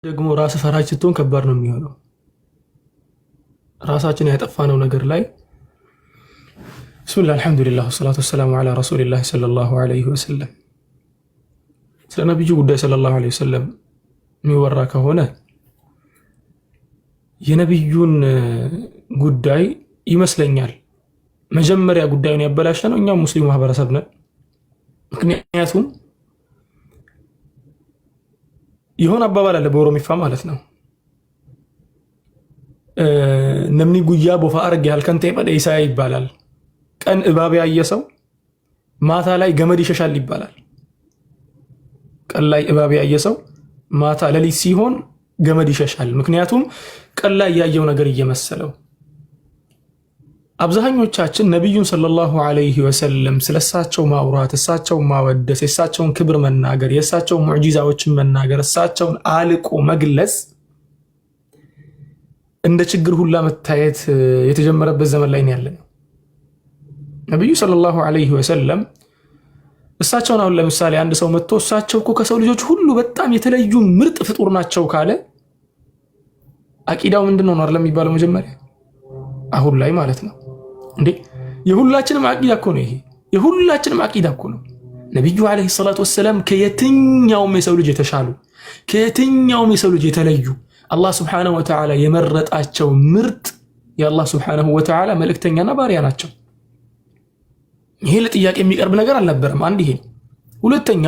ደግሞ ራስ ፈራጅ ስትሆን ከባድ ነው የሚሆነው። ራሳችን ያጠፋነው ነገር ላይ ቢስሚላህ አልሐምዱሊላህ ወሰላቱ ወሰላሙ ዐላ ረሱሊላህ ሰለላሁ ዐለይሂ ወሰለም። ስለ ነብዩ ጉዳይ ሰለላሁ ዐለይሂ ወሰለም የሚወራ ከሆነ የነብዩን ጉዳይ ይመስለኛል መጀመሪያ ጉዳዩን ያበላሸነው እኛው ሙስሊሙ ማህበረሰብ ነን። ምክንያቱም ይሆን አባባል አለ በኦሮሚፋ ማለት ነው። ነምኒ ጉያ ቦፋ አርግ ያልከንተ በደይሳ ይባላል። ቀን እባብ ያየ ሰው ማታ ላይ ገመድ ይሸሻል ይባላል። ቀን ላይ እባብ ያየ ሰው ማታ ሌሊት ሲሆን ገመድ ይሸሻል። ምክንያቱም ቀን ላይ ያየው ነገር እየመሰለው። አብዛኞቻችን ነብዩን ሰለላሁ ዐለይሂ ወሰለም ስለሳቸው ማውራት፣ እሳቸው ማወደስ፣ የሳቸውን ክብር መናገር፣ የሳቸው ሙዕጂዛዎችን መናገር፣ እሳቸውን አልቆ መግለጽ እንደ ችግር ሁላ መታየት የተጀመረበት ዘመን ላይ ነው ያለነው። ነብዩ ሰለላሁ ዐለይሂ ወሰለም እሳቸውን አሁን ለምሳሌ አንድ ሰው መጥቶ እሳቸው እኮ ከሰው ልጆች ሁሉ በጣም የተለዩ ምርጥ ፍጡር ናቸው ካለ አቂዳው ምንድነው ነው አይደለም የሚባለው መጀመሪያ አሁን ላይ ማለት ነው። እንዴ የሁላችንም አቂዳ እኮ ነው ይሄ፣ የሁላችንም አቂዳ እኮ ነው። ነብዩ አለይሂ ሰላቱ ወሰለም ከየትኛውም የሰው ልጅ የተሻሉ፣ ከየትኛውም የሰው ልጅ የተለዩ አላህ Subhanahu Wa Ta'ala የመረጣቸው ምርጥ የአላህ Subhanahu Wa Ta'ala መልእክተኛና ባሪያ ናቸው። ይሄ ለጥያቄ የሚቀርብ ነገር አልነበረም። አንድ ይሄ። ሁለተኛ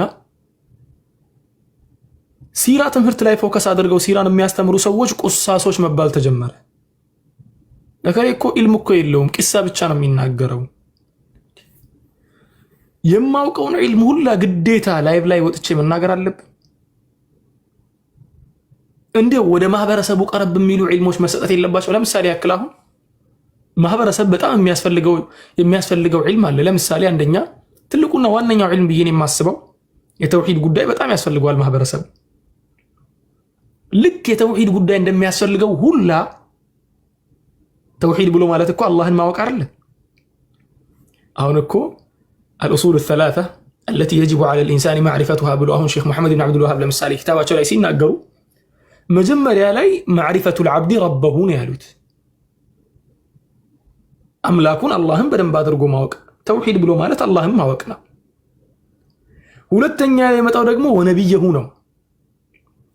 ሲራ ትምህርት ላይ ፎከስ አድርገው ሲራን የሚያስተምሩ ሰዎች ቁሳሶች መባል ተጀመረ። ለከሬ እኮ ኢልም እኮ የለውም ቂሳ ብቻ ነው የሚናገረው። የማውቀውን ኢልም ሁላ ግዴታ ላይቭ ላይ ወጥቼ መናገር አለብኝ። እንደው ወደ ማህበረሰቡ ቀረብ የሚሉ ኢልሞች መሰጠት የለባቸው። ለምሳሌ ያክል አሁን ማህበረሰብ በጣም የሚያስፈልገው ኢልም አለ። ለምሳሌ አንደኛ ትልቁና ዋነኛው ኢልም ብዬ የማስበው የተውሂድ ጉዳይ በጣም ያስፈልገዋል ማህበረሰብ። ልክ የተውሂድ ጉዳይ እንደሚያስፈልገው ሁላ ተውሂድ ብሎ ማለት እኮ አላህን ማወቅ አይደል? አሁን እኮ الأصول الثلاثة التي يجب على الإنسان معرفتها ብሎ አሁን ሼክ መሐመድ ኢብኑ አብዱል ወሃብ ለምሳሌ ኪታባቸው ላይ ሲናገሩ መጀመሪያ ላይ معرفة العبد ربه ነው ያሉት። አምላኩን አላህን በደንብ አድርጎ ማወቅ ተውሂድ ብሎ ማለት አላህን ማወቅ ነው። ሁለተኛ የመጣው ደግሞ ወነብየሁ ነው።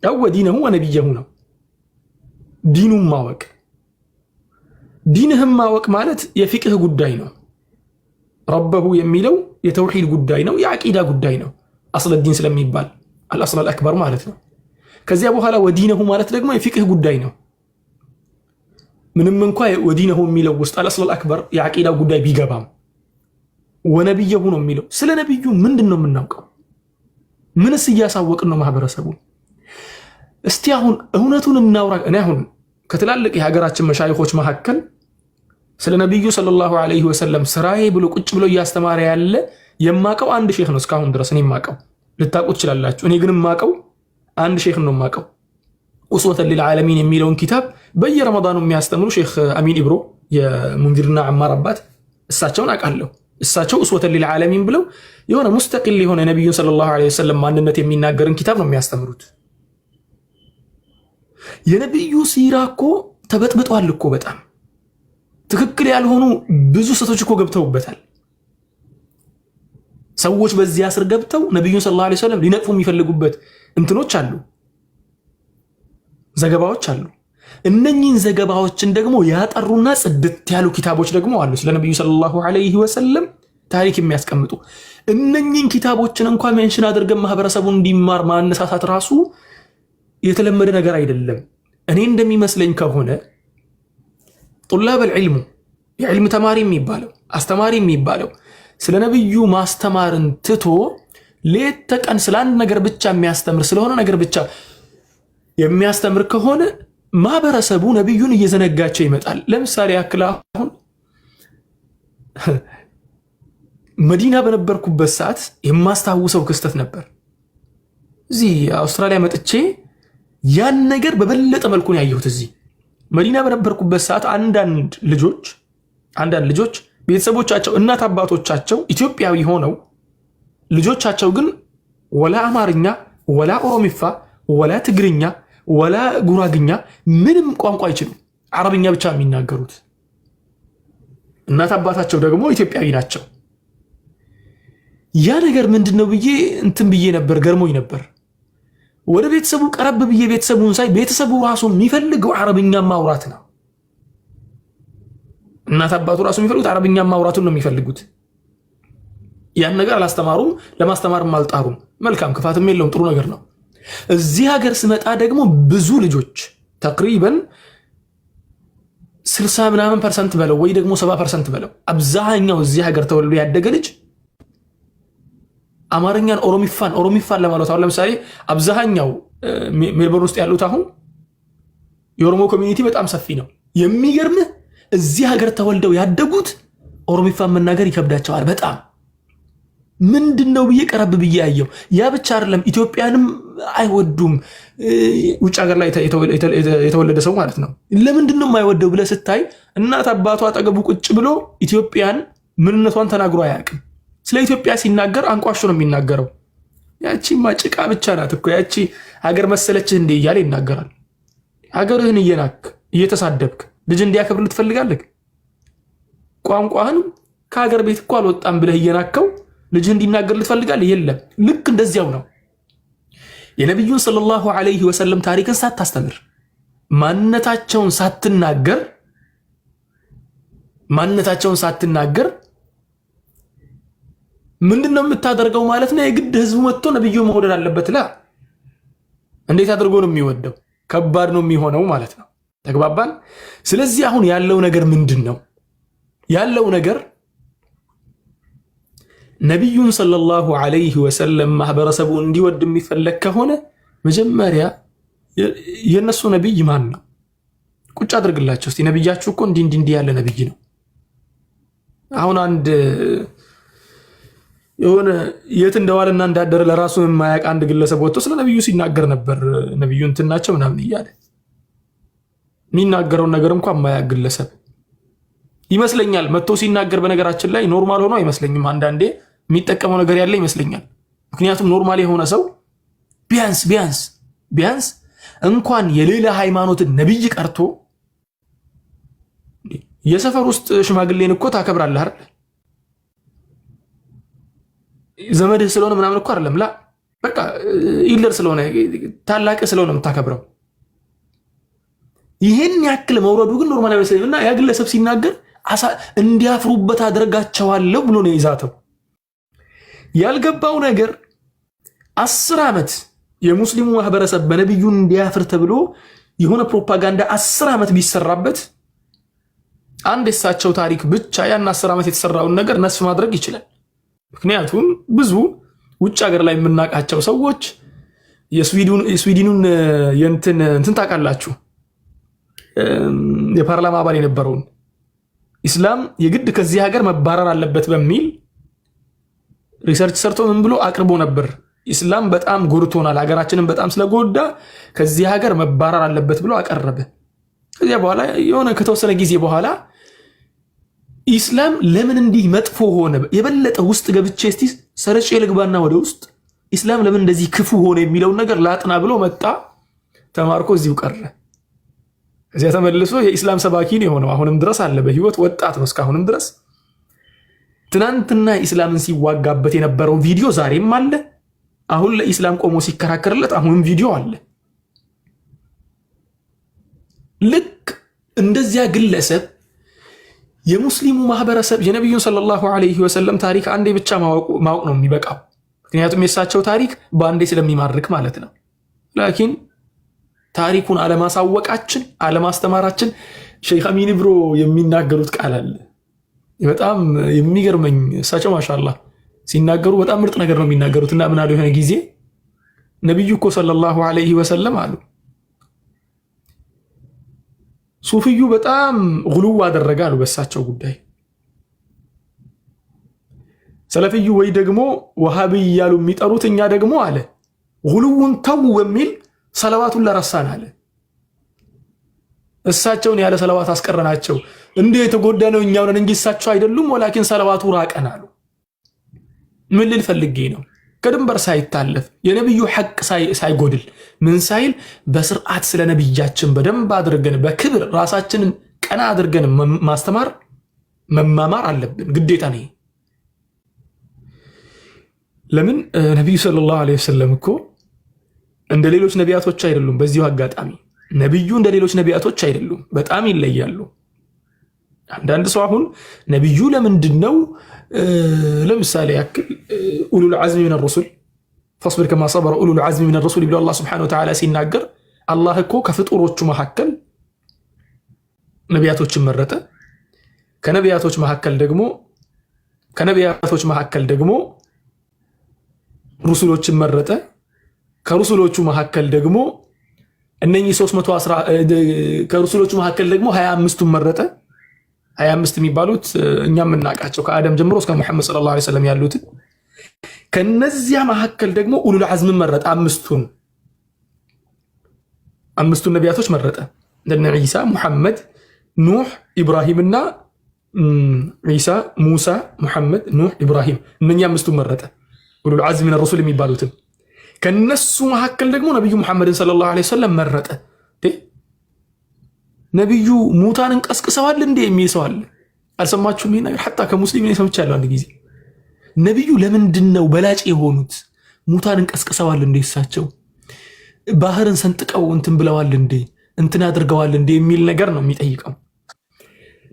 ያው ዲነሁ ወነብየሁ ነው። ዲኑን ማወቅ ዲንህም ማወቅ ማለት የፊቅህ ጉዳይ ነው። ረበሁ የሚለው የተውሂድ ጉዳይ ነው፣ የአቂዳ ጉዳይ ነው። አስለ ዲን ስለሚባል አልአስል አልአክበር ማለት ነው። ከዚያ በኋላ ወዲነሁ ማለት ደግሞ የፊቅህ ጉዳይ ነው። ምንም እንኳን ወዲነሁ የሚለው ውስጥ አልአስል አልአክበር የአቂዳ ጉዳይ ቢገባም ወነብየሁ ነው የሚለው። ስለ ነብዩ ምንድነው የምናውቀው? ምንስ እያሳወቅን ነው ማህበረሰቡ? እስቲ አሁን እውነቱን እናውራ። እኔ አሁን ከትላልቅ የሀገራችን መሻይኾች መካከል ስለ ነብዩ ሰለላሁ ዐለይሂ ወሰለም ስራዬ ብሎ ቁጭ ብሎ እያስተማረ ያለ የማቀው አንድ ሼክ ነው እስካሁን ድረስ እኔ ማቀው። ልታቁት ይችላልላችሁ። እኔ ግን ማቀው አንድ ሼክ ነው ማቀው። ኡስወተን ሊልዓለሚን የሚለውን ኪታብ በየረመዳኑ የሚያስተምሩ ሼክ አሚን ኢብሮ የሙንዚርና አማር አባት እሳቸውን አውቃለሁ። እሳቸው ኡስወተን ሊልዓለሚን ብለው የሆነ ሙስተቂል የሆነ ነብዩ ሰለላሁ ዐለይሂ ወሰለም ማንነት የሚናገርን ኪታብ ነው የሚያስተምሩት። የነብዩ ሲራ እኮ ተበጥብጧል እኮ በጣም ትክክል ያልሆኑ ብዙ ሰቶች እኮ ገብተውበታል። ሰዎች በዚያ ስር ገብተው ነብዩን ሰለላሁ ዐለይሂ ወሰለም ሊነቅፉ የሚፈልጉበት እንትኖች አሉ፣ ዘገባዎች አሉ። እነኚህን ዘገባዎችን ደግሞ ያጠሩና ጽድት ያሉ ኪታቦች ደግሞ አሉ ስለ ነብዩ ሰለላሁ ዐለይሂ ወሰለም ታሪክ የሚያስቀምጡ። እነኚህን ኪታቦችን እንኳን ሜንሽን አድርገን ማህበረሰቡ እንዲማር ማነሳሳት ራሱ የተለመደ ነገር አይደለም። እኔ እንደሚመስለኝ ከሆነ ጡላብ العلم የዕልም ተማሪ የሚባለው አስተማሪ የሚባለው ስለ ነብዩ ማስተማርን ትቶ ሌት ተቀን ስለ አንድ ነገር ብቻ የሚያስተምር ስለሆነ ነገር ብቻ የሚያስተምር ከሆነ ማህበረሰቡ ነብዩን እየዘነጋቸው ይመጣል። ለምሳሌ ያክል አሁን መዲና በነበርኩበት ሰዓት የማስታውሰው ክስተት ነበር። እዚህ አውስትራሊያ መጥቼ ያን ነገር በበለጠ መልኩ ነው ያየሁት። እዚህ መዲና በነበርኩበት ሰዓት አንዳንድ ልጆች ቤተሰቦቻቸው እናት አባቶቻቸው ኢትዮጵያዊ ሆነው ልጆቻቸው ግን ወላ አማርኛ ወላ ኦሮሚፋ ወላ ትግርኛ ወላ ጉራግኛ ምንም ቋንቋ አይችሉም። አረብኛ ብቻ የሚናገሩት። እናት አባታቸው ደግሞ ኢትዮጵያዊ ናቸው። ያ ነገር ምንድነው ብዬ እንትን ብዬ ነበር፣ ገርሞኝ ነበር። ወደ ቤተሰቡ ቀረብ ብዬ ቤተሰቡን ሳይ ቤተሰቡ ራሱ የሚፈልገው አረብኛ ማውራት ነው። እናት አባቱ ራሱ የሚፈልጉት አረብኛ ማውራቱን ነው የሚፈልጉት። ያን ነገር አላስተማሩም፣ ለማስተማርም አልጣሩም። መልካም ክፋትም የለውም፣ ጥሩ ነገር ነው። እዚህ ሀገር ስመጣ ደግሞ ብዙ ልጆች ተቅሪበን 60% በለው ወይ ደግሞ 70% በለው አብዛኛው እዚህ ሀገር ተወልዶ ያደገ ልጅ አማርኛን ኦሮሚፋን ለማለት አሁን ለምሳሌ አብዛኛው ሜልቦርን ውስጥ ያሉት አሁን የኦሮሞ ኮሚኒቲ በጣም ሰፊ ነው። የሚገርምህ እዚህ ሀገር ተወልደው ያደጉት ኦሮሚፋን መናገር ይከብዳቸዋል በጣም። ምንድነው ብዬ ቀረብ ብዬ ያየው ያ ብቻ አይደለም፣ ኢትዮጵያንም አይወዱም። ውጭ ሀገር ላይ የተወለደ ሰው ማለት ነው። ለምንድነው የማይወደው ብለህ ስታይ እናት አባቱ አጠገቡ ቁጭ ብሎ ኢትዮጵያን ምንነቷን ተናግሮ አያውቅም። ስለ ኢትዮጵያ ሲናገር አንቋሾ ነው የሚናገረው። ያቺማ ጭቃ ብቻ ናት እኮ ያቺ ሀገር መሰለችህ እንዴ እያለ ይናገራል። ሀገርህን እየናክ እየተሳደብክ ልጅ እንዲያከብር ትፈልጋለህ? ቋንቋህን ከሀገር ቤት እኮ አልወጣም ብለህ እየናከው ልጅ እንዲናገር ትፈልጋለህ? የለም። ልክ እንደዚያው ነው። የነብዩን ሰለላሁ ዐለይሂ ወሰለም ታሪክን ሳታስተምር ማንነታቸውን ሳትናገር ምንድነው የምታደርገው ማለት ነው? የግድ ህዝቡ መጥቶ ነብዩ መውደድ አለበት። እንዴት አድርጎ ነው የሚወደው? ከባድ ነው የሚሆነው ማለት ነው። ተግባባን? ስለዚህ አሁን ያለው ነገር ምንድነው? ያለው ነገር ነብዩን ሰለላሁ ዐለይሂ ወሰለም ማህበረሰቡ እንዲወድ የሚፈለግ ከሆነ መጀመሪያ የነሱ ነብይ ማን ነው? ቁጭ አድርግላችሁ እስቲ ነብያችሁ እኮ እንዲህ ያለ ነብይ ነው። አሁን አንድ የሆነ የት እንደዋለና እንዳደረ ለራሱ የማያውቅ አንድ ግለሰብ ወጥቶ ስለ ነብዩ ሲናገር ነበር። ነብዩ እንትናቸው ምናምን እያለ የሚናገረውን ነገር እንኳን የማያውቅ ግለሰብ ይመስለኛል መጥቶ ሲናገር። በነገራችን ላይ ኖርማል ሆኖ አይመስለኝም። አንዳንዴ የሚጠቀመው ነገር ያለ ይመስለኛል። ምክንያቱም ኖርማል የሆነ ሰው ቢያንስ እንኳን የሌላ ሃይማኖትን ነብይ ቀርቶ የሰፈር ውስጥ ሽማግሌን እኮ ታከብራለህ አይደል? ዘመድህ ስለሆነ ምናምን እኮ አይደለም። በቃ ኢለር ስለሆነ ታላቅ ስለሆነ የምታከብረው። ይሄን ያክል መውረዱ ግን ኖርማል አይመስለኝም። እና ያ ግለሰብ ሲናገር እንዲያፍሩበት አደርጋቸዋለሁ ብሎ ነው ይዛተው። ያልገባው ነገር 10 ዓመት የሙስሊሙ ማህበረሰብ በነብዩ እንዲያፍር ተብሎ የሆነ ፕሮፓጋንዳ 10 ዓመት ቢሰራበት አንድ የሳቸው ታሪክ ብቻ ያን 10 ዓመት የተሰራውን ነገር ነስፍ ማድረግ ይችላል። ምክንያቱም ብዙ ውጭ ሀገር ላይ የምናውቃቸው ሰዎች የስዊድኑን እንትን ታውቃላችሁ፣ የፓርላማ አባል የነበረውን ኢስላም የግድ ከዚህ ሀገር መባረር አለበት በሚል ሪሰርች ሰርቶ ምን ብሎ አቅርቦ ነበር። ኢስላም በጣም ጎድቶናል፣ ሀገራችንን በጣም ስለጎዳ ከዚህ ሀገር መባረር አለበት ብሎ አቀረበ። ከዚያ በኋላ የሆነ ከተወሰነ ጊዜ በኋላ ኢስላም ለምን እንዲህ መጥፎ ሆነ? የበለጠ ውስጥ ገብቼ እስቲ ሰርጬ ልግባና ወደ ውስጥ ኢስላም ለምን እንደዚህ ክፉ ሆነ የሚለውን ነገር ላጥና ብሎ መጣ። ተማርኮ እዚሁ ቀረ። እዚያ ተመልሶ የኢስላም ሰባኪ ነው የሆነው። አሁንም ድረስ አለ በህይወት ወጣት ነው እስካሁንም ድረስ። ትናንትና ኢስላምን ሲዋጋበት የነበረው ቪዲዮ ዛሬም አለ። አሁን ለኢስላም ቆሞ ሲከራከርለት አሁንም ቪዲዮ አለ። ልክ እንደዚያ ግለሰብ የሙስሊሙ ማህበረሰብ የነብዩን ሰለላሁ ዐለይሂ ወሰለም ታሪክ አንዴ ብቻ ማወቅ ነው የሚበቃው። ምክንያቱም የሳቸው ታሪክ በአንዴ ስለሚማርክ ማለት ነው። ላኪን ታሪኩን አለማሳወቃችን አለማስተማራችን ሼክ አሚን ብሮ የሚናገሩት ቃል አለ በጣም የሚገርመኝ። እሳቸው ማሻአላህ ሲናገሩ በጣም ምርጥ ነገር ነው የሚናገሩት። እና ምን አሉ የሆነ ጊዜ ነብዩ እኮ ሰለላሁ ዐለይሂ ወሰለም አሉ ሱፊዩ በጣም ጉሉው አደረገ አሉ በሳቸው ጉዳይ። ሰለፊዩ ወይ ደግሞ ወሃቢ እያሉ የሚጠሩት እኛ ደግሞ አለ ጉሉውን ተው በሚል ሰለዋቱን ለረሳን አለ። እሳቸውን ያለ ሰለዋት አስቀረናቸው። እንዴ የተጎዳ ነው እኛው ነን እንጂ እሳቸው አይደሉም። ወላኪን ሰለዋቱ ራቀን አሉ። ምን ልል ፈልጌ ነው? ከድንበር ሳይታለፍ የነብዩ ሐቅ ሳይጎድል ምን ሳይል በስርዓት ስለ ነብያችን በደንብ አድርገን በክብር ራሳችንን ቀና አድርገን ማስተማር መማማር አለብን፣ ግዴታ ነው። ለምን ነብዩ ሰለላሁ ዐለይሂ ወሰለም እኮ እንደ ሌሎች ነቢያቶች አይደሉም። በዚሁ አጋጣሚ ነብዩ እንደ ሌሎች ነቢያቶች አይደሉም፣ በጣም ይለያሉ። አንዳንድ ሰው አሁን ነብዩ ለምንድነው ለምሳሌ ያክል ኡሉል ዐዝሚ ሚነ ረሱል ፈስቢር ከማ ሰበረ ኡሉል ዐዝሚ ሚነ ረሱል ብሎ አላህ ሱብሓነሁ ወተዓላ ሲናገር አላህ እኮ ከፍጡሮቹ መካከል ነቢያቶችን መረጠ። ከነቢያቶች መካከል ደግሞ ሩሱሎችን መረጠ። ከሩሱሎቹ መካከል ደግሞ እነኚህ 310 ከሩሱሎቹ መካከል ደግሞ 25ቱን መረጠ። 25 የሚባሉት እኛም እናውቃቸው ከአደም ጀምሮ እስከ ሙሐመድ ሰለላሁ ዐለይሂ ወሰለም ያሉት። ከነዚያ መካከል ደግሞ ኡሉል ዐዝም መረጠ። አምስቱን ነቢያቶች መረጠ። እንደነ ዒሳ፣ ሙሐመድ፣ ኑህ፣ ኢብራሂምና ዒሳ፣ ሙሳ፣ ሙሐመድ፣ ኑህ፣ ኢብራሂም እነኛ አምስቱን መረጠ። ኡሉል ዐዝም ሚነ ረሱል የሚባሉትን ከነሱ መካከል ደግሞ ነብዩ ሙሐመድን ሰለላሁ ዐለይሂ ወሰለም መረጠ። ነብዩ ሙታንን ቀስቅሰዋል እንዴ የሚል ሰው አለ። አልሰማችሁም? ይሄ ነገር ሐታ ከሙስሊም ነው ሰምቻለሁ። አንድ ጊዜ ነብዩ ለምንድነው በላጭ የሆኑት? ሙታንን ቀስቅሰዋል እንዴ? እሳቸው ባህርን ሰንጥቀው እንትን ብለዋል እንዴ? እንትን አድርገዋል እንዴ? የሚል ነገር ነው የሚጠይቀው።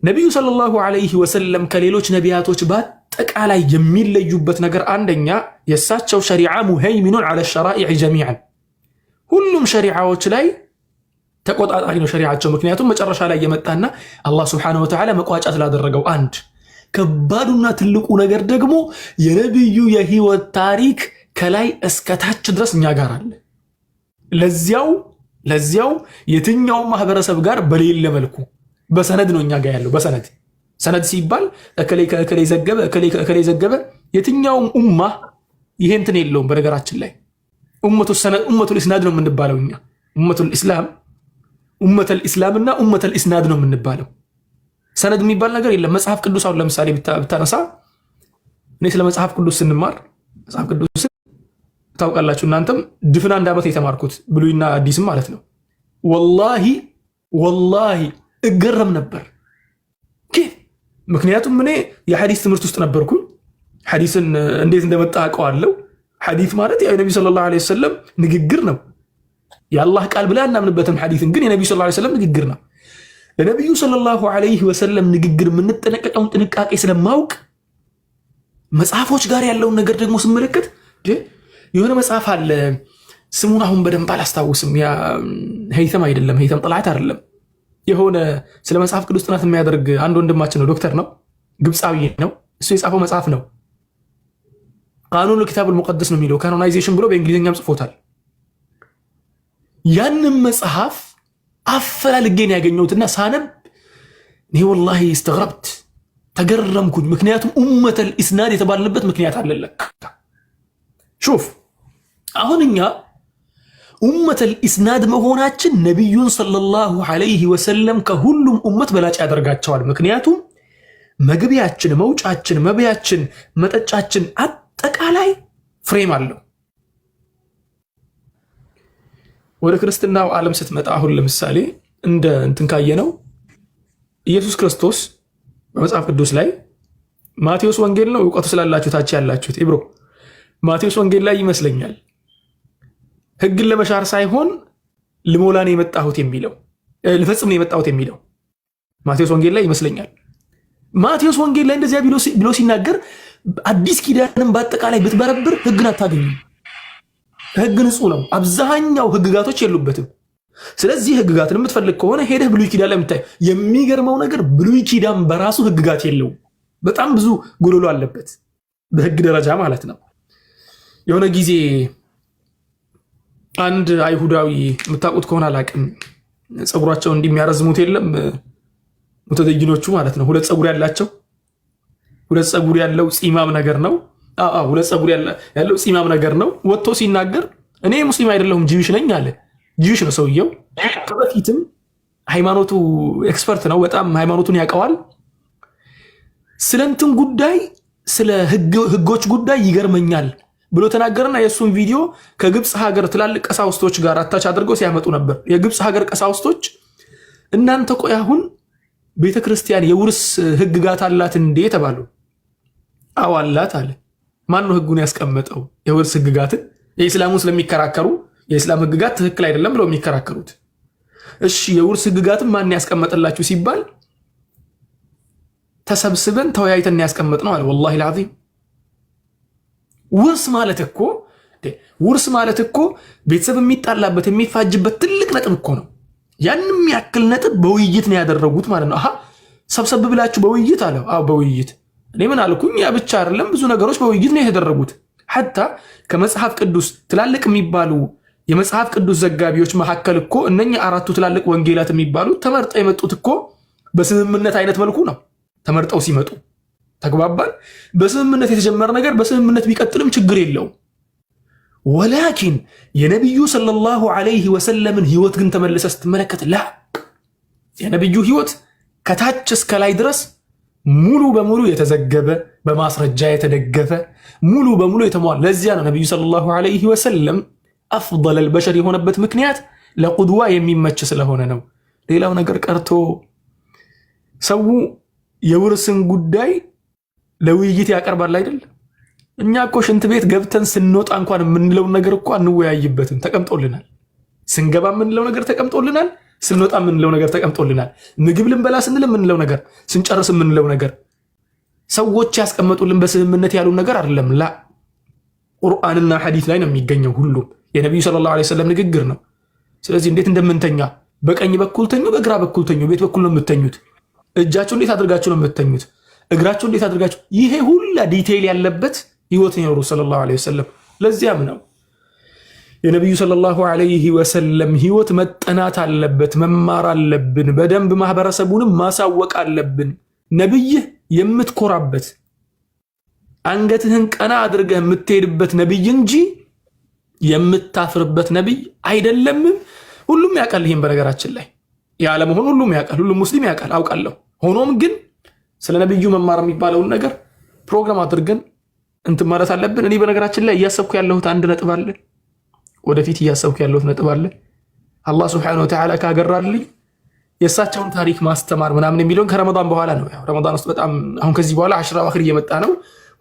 ነብዩ ሰለላሁ ዐለይሂ ወሰለም ከሌሎች ነቢያቶች በአጠቃላይ የሚለዩበት ነገር አንደኛ የእሳቸው ሸሪዓ ሙሀይሚኑን ዐለ ሸራኢዕ ጀሚዓን፣ ሁሉም ሸሪዓዎች ላይ ተቆጣጣሪ ነው ሸሪዓቸው። ምክንያቱም መጨረሻ ላይ የመጣና አላህ ሱብሓነሁ ወተዓላ መቋጫ ስላደረገው። አንድ ከባዱና ትልቁ ነገር ደግሞ የነብዩ የህይወት ታሪክ ከላይ እስከ ታች ድረስ እኛ ጋር አለ። ለዚያው የትኛው ማህበረሰብ ጋር በሌለ መልኩ በሰነድ ነው እኛ ጋር ያለው። ሰነድ ሲባል እከሌ ዘገበ። የትኛውም ኡማ ይሄ እንትን የለውም። በነገራችን ላይ ኡመቱል ኢስናድ ነው የምንባለው እኛ። ኡመተል ኢስላምና ኡመተል ኢስናድ ነው የምንባለው። ሰነድ የሚባል ነገር የለም። መጽሐፍ ቅዱስ አሁን ለምሳሌ ብታነሳ እኔ ስለ መጽሐፍ ቅዱስ ስንማር መጽሐፍ ቅዱስ ታውቃላችሁ እናንተም ድፍን 1 ዓመት የተማርኩት ብሉይና አዲስም ማለት ነው። ወላሂ እገረም ነበር። ምክንያቱም እኔ የሐዲስ ትምህርት ውስጥ ነበርኩኝ። ሐዲስን እንዴት እንደመጣ አውቀዋለሁ። ሐዲስ ማለት የነብዩ ሰለላሁ ዐለይሂ ወሰለም ንግግር ነው። የአላህ ቃል ብላ እናምንበትም። ሐዲስን ግን የነብዩ ሰለላሁ ዐለይሂ ወሰለም ንግግር ነው። ለነብዩ ሰለላሁ ዐለይሂ ወሰለም ንግግር የምንጠነቀቀውን ጥንቃቄ ስለማውቅ መጽሐፎች ጋር ያለውን ነገር ደግሞ ስመለከት የሆነ መጽሐፍ አለ። ስሙን አሁን በደንብ አላስታውስም። ያ ሀይተም አይደለም፣ ሀይተም ጥላት አይደለም። የሆነ ስለ መጽሐፍ ቅዱስ ጥናት የሚያደርግ አንድ ወንድማችን ነው፣ ዶክተር ነው፣ ግብፃዊ ነው። እሱ የጻፈው መጽሐፍ ነው። ቃኑን ኪታቡል ሙቀደስ ነው የሚለው፣ ካኖናይዜሽን ብሎ በእንግሊዝኛም ጽፎታል። ያንን መጽሐፍ አፈላልጌን ያገኘሁትና ሳነብ እኔ ወላሂ እስተግረብት ተገረምኩኝ። ምክንያቱም ኡመተል ኢስናድ የተባልንበት ምክንያት አለለክ። ሹፍ አሁን እኛ ኡመተል ኢስናድ መሆናችን ነቢዩን ሰለላሁ ዐለይሂ ወሰለም ከሁሉም ኡመት በላጭ ያደርጋቸዋል። ምክንያቱም መግቢያችን፣ መውጫችን፣ መብያችን፣ መጠጫችን አጠቃላይ ፍሬም አለው። ወደ ክርስትናው ዓለም ስትመጣ አሁን ለምሳሌ እንደ እንትን ካየነው ኢየሱስ ክርስቶስ በመጽሐፍ ቅዱስ ላይ ማቴዎስ ወንጌል ነው እውቀቱ ስላላችሁ ታች ያላችሁት ኢብሮ ማቴዎስ ወንጌል ላይ ይመስለኛል ህግን ለመሻር ሳይሆን ልሞላን የመጣሁት የሚለው ልፈጽም ነው የመጣሁት የሚለው ማቴዎስ ወንጌል ላይ ይመስለኛል። ማቴዎስ ወንጌል ላይ እንደዚያ ብሎ ሲናገር አዲስ ኪዳንን በአጠቃላይ ብትበረብር ህግን አታገኝም። ህግ ንጹህ ነው። አብዛኛው ህግጋቶች የሉበትም። ስለዚህ ህግጋትን የምትፈልግ ከሆነ ሄደህ ብሉይ ኪዳን ላይ የምታይ። የሚገርመው ነገር ብሉይ ኪዳን በራሱ ህግጋት የለውም። በጣም ብዙ ጎደሎ አለበት በህግ ደረጃ ማለት ነው። የሆነ ጊዜ አንድ አይሁዳዊ የምታውቁት ከሆነ አላውቅም፣ ፀጉራቸው እንደሚያረዝሙት የለም ሙተደይኖቹ ማለት ነው። ሁለት ፀጉር ያላቸው፣ ሁለት ፀጉር ያለው ፂማም ነገር ነው። ሁለት ፀጉር ያለው ፂማም ነገር ነው። ወጥቶ ሲናገር እኔ ሙስሊም አይደለሁም ጂዊሽ ነኝ አለ። ጂዊሽ ነው ሰውየው። ከበፊትም ሃይማኖቱ ኤክስፐርት ነው፣ በጣም ሃይማኖቱን ያውቀዋል። ስለ እንትን ጉዳይ ስለ ህጎች ጉዳይ ይገርመኛል። ብሎ ተናገረና የሱን ቪዲዮ ከግብጽ ሀገር ትላልቅ ቀሳውስቶች ጋር አታች አድርገው ሲያመጡ ነበር። የግብጽ ሀገር ቀሳውስቶች እናንተ ቆይ አሁን ቤተክርስቲያን የውርስ ህግጋት አላት እንዴ ተባሉ። አዎ አላት አለ። ማን ነው ህጉን ያስቀመጠው? የውርስ ህግጋትን የእስላሙን ስለሚከራከሩ የእስላም ህግጋት ትክክል አይደለም ብለው የሚከራከሩት። እሺ የውርስ ህግጋትን ማን ያስቀመጠላችሁ ሲባል ተሰብስበን ተወያይተን ያስቀመጥነው አለ። ወላሂ العظيم ውርስ ማለት እኮ ቤተሰብ የሚጣላበት የሚፋጅበት ትልቅ ነጥብ እኮ ነው። ያንንም ያክል ነጥብ በውይይት ነው ያደረጉት ማለት ነው። አሃ ሰብሰብ ብላችሁ በውይይት አለ። አዎ በውይይት እኔ ምን አልኩኝ? ያ ብቻ አይደለም ብዙ ነገሮች በውይይት ነው የተደረጉት። ሐታ ከመጽሐፍ ቅዱስ ትላልቅ የሚባሉ የመጽሐፍ ቅዱስ ዘጋቢዎች መካከል እኮ እነኛ አራቱ ትላልቅ ወንጌላት የሚባሉት ተመርጠው የመጡት እኮ በስምምነት አይነት መልኩ ነው። ተመርጠው ሲመጡ ተግባባን። በስምምነት የተጀመረ ነገር በስምምነት ቢቀጥልም ችግር የለውም። ወላኪን የነብዩ ሰለላሁ ዐለይሂ ወሰለምን ህይወት ግን ተመልሰ ስትመለከት ላ የነብዩ ህይወት ከታች እስከ ላይ ድረስ ሙሉ በሙሉ የተዘገበ በማስረጃ የተደገፈ ሙሉ በሙሉ የተሟላ። ለዚያ ነው ነብዩ ሰለላሁ ዐለይሂ ወሰለም አፍضل البشر የሆነበት ምክንያት ለቁድዋ የሚመች ስለሆነ ነው። ሌላው ነገር ቀርቶ ሰው የውርስን ጉዳይ ለውይይት ያቀርባል አይደል? እኛ እኮ ሽንት ቤት ገብተን ስንወጣ እንኳን የምንለው ነገር እኮ አንወያይበትም፣ ተቀምጦልናል። ስንገባ የምንለው ነገር ተቀምጦልናል፣ ስንወጣ የምንለው ነገር ተቀምጦልናል። ምግብ ልንበላ ስንል የምንለው ነገር፣ ስንጨርስ የምንለው ነገር ሰዎች ያስቀመጡልን በስምምነት ያሉን ነገር አይደለም። ላ ቁርአንና ሐዲስ ላይ ነው የሚገኘው። ሁሉም የነብዩ ሰለላሁ ዐለይሂ ወሰለም ንግግር ነው። ስለዚህ እንዴት እንደምንተኛ በቀኝ በኩል ተኙ፣ በግራ በኩል ተኙ። ቤት በኩል ነው የምትተኙት። እጃችሁ እንዴት አድርጋችሁ ነው የምትተኙት? እግራችሁ እንዴት አድርጋችሁ? ይሄ ሁላ ዲቴይል ያለበት ህይወት ነው ሰለላሁ ዐለይሂ ወሰለም። ለዚያም ነው የነብዩ ሰለላሁ ዐለይሂ ወሰለም ህይወት መጠናት አለበት፣ መማር አለብን፣ በደንብ ማህበረሰቡንም ማሳወቅ አለብን። ነብይህ የምትኮራበት አንገትህን ቀና አድርገህ የምትሄድበት ነብይ እንጂ የምታፍርበት ነብይ አይደለም። ሁሉም ያውቃል ይሄን። በነገራችን ላይ ያለመሆን ሁሉም ያውቃል፣ ሁሉም ሙስሊም ያውቃል፣ አውቃለሁ። ሆኖም ግን ስለ ነብዩ መማር የሚባለውን ነገር ፕሮግራም አድርገን እንትን ማለት አለብን። እኔ በነገራችን ላይ እያሰብኩ ያለሁት አንድ ነጥብ አለ፣ ወደፊት እያሰብኩ ያለሁት ነጥብ አለ። አላህ ሱብሓነሁ ወተዓላ ካገራልኝ የእሳቸውን ታሪክ ማስተማር ምናምን የሚለውን ከረመዳን በኋላ ነው። ያው ረመዳን ውስጥ በጣም አሁን ከዚህ በኋላ አሽራ ዋኽር እየመጣ ነው።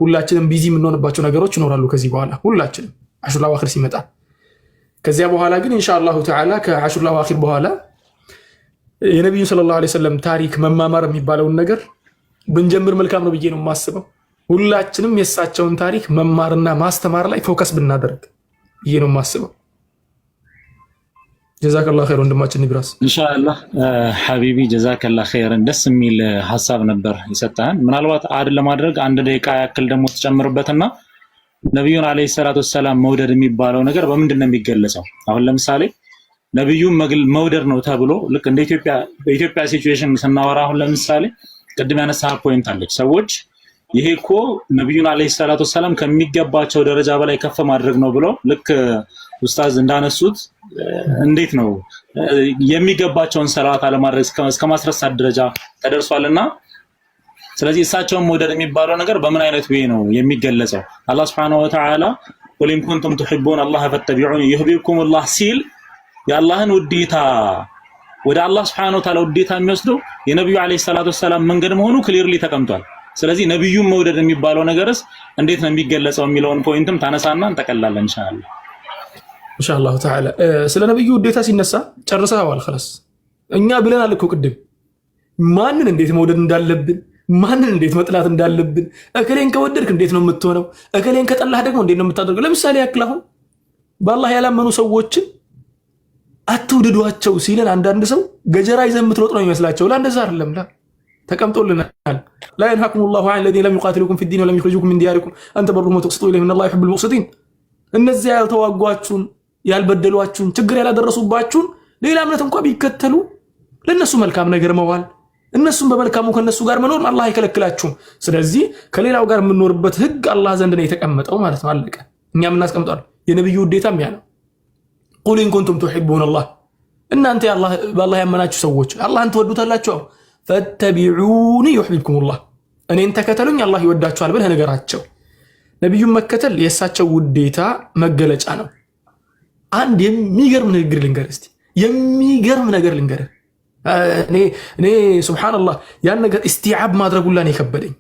ሁላችንም ቢዚ የምንሆንባቸው ነገሮች ይኖራሉ ከዚህ በኋላ ሁላችንም አሽራ ዋኽር ሲመጣ። ከዚያ በኋላ ግን ኢንሻአላሁ ተዓላ ከአሽራ ዋኽር በኋላ የነብዩ ሰለላሁ ዐለይሂ ወሰለም ታሪክ መማማር የሚባለውን ነገር ብንጀምር መልካም ነው ብዬ ነው የማስበው። ሁላችንም የእሳቸውን ታሪክ መማርና ማስተማር ላይ ፎከስ ብናደርግ ብዬ ነው የማስበው። ጀዛከላሁ ኸይር ወንድማችን ንብራስ። ኢንሻአላህ ሐቢቢ ጀዛከላሁ ኸይርን። ደስ የሚል ሐሳብ ነበር የሰጠህን። ምናልባት አድ ለማድረግ አንድ ደቂቃ ያክል ደግሞ ተጨምርበትና ነብዩን አለይሂ ሰላቱ ወሰላም መውደድ የሚባለው ነገር በምንድን ነው የሚገለጸው? አሁን ለምሳሌ ነብዩን መውደድ ነው ተብሎ ልክ እንደ በኢትዮጵያ ሲቹዌሽን ስናወራ አሁን ለምሳሌ ቅድም ያነሳ ፖይንት አለች። ሰዎች ይሄ እኮ ነብዩን አለይሂ ሰላቱ ወሰላም ከሚገባቸው ደረጃ በላይ ከፍ ማድረግ ነው ብለው ልክ ኡስታዝ እንዳነሱት እንዴት ነው የሚገባቸውን ሰላት አለማድረግ እስከ ማስረሳት ደረጃ ተደርሷልና፣ ስለዚህ እሳቸውን መውደድ የሚባለው ነገር በምን አይነት ወይ ነው የሚገለጸው? አላህ Subhanahu Wa Ta'ala ቁል ኢን ኩንቱም ትሒቡነ አላህ ፈተቢዑኒ ዩህቢብኩሙላህ ሲል የአላህን ውዴታ ወደ አላህ Subhanahu Wa Ta'ala ውዴታ የሚወስደው የነብዩ አለይሂ ሰላቱ ወሰላም መንገድ መሆኑ ክሊርሊ ተቀምጧል። ስለዚህ ነብዩን መውደድ የሚባለው ነገርስ እንዴት ነው የሚገለጸው የሚለውን ፖይንትም ታነሳና እንጠቀላለን ኢንሻአላህ ተዓላ። ስለ ነብዩ ውዴታ ሲነሳ ጨርሰዋል خلاص። እኛ ብለናል እኮ ቅድም ማንን እንዴት መውደድ እንዳለብን፣ ማንን እንዴት መጥላት እንዳለብን። እከሌን ከወደድክ እንዴት ነው የምትሆነው፣ እከሌን ከጠላህ ደግሞ እንዴት ነው የምታደርገው። ለምሳሌ ያክል አሁን በአላህ ያላመኑ ሰዎችን አትውደዷቸው ሲለን አንዳንድ ሰው ገጀራ ይዘህ የምትሮጥ ነው የሚመስላቸው። ለአንደዛ አይደለም። ተቀምጦልናል። ላ የንሃኩሙላሁ ዐን ለዚነ ለም ዩቃቲሉኩም ፊዲን ወለም ዩኽሪጁኩም ሚን ዲያሪኩም አን ተበሩሁም ወተቅሲጡ ኢለይሂም ኢነላሀ ዩሒቡል ሙቅሲጢን። እነዚያ ያልተዋጓችሁን፣ ያልበደሏችሁን፣ ችግር ያላደረሱባችሁን ሌላ እምነት እንኳን ቢከተሉ ለነሱ መልካም ነገር መዋል፣ እነሱም በመልካሙ ከነሱ ጋር መኖር አላህ አይከለክላችሁም። ስለዚህ ከሌላው ጋር የምንኖርበት ህግ አላህ ዘንድ ነው የተቀመጠው ማለት ነው። አለቀ። እኛ የምናስቀምጠው የነብዩ ውዴታም ያ ነው። ቁል ኢን ኩንቱም ቱሒቡነ አላህ፣ እናንተ በአላህ ያመናችሁ ሰዎች አላህን ትወዱታላችሁ፣ ፈተቢዑኒ ዩሕቢብኩሙላህ፣ እኔን ተከተሉኝ አላህ ይወዳችኋል ብለህ ነገራቸው። ነብዩን መከተል የእሳቸው ውዴታ መገለጫ ነው። አንድ የሚገርም ንግግር ልንገር እስቲ፣ የሚገርም ነገር ልንገር። እኔ ሱብሃንአላህ ያን ነገር ኢስቲዓብ ማድረጉላን የከበደኝ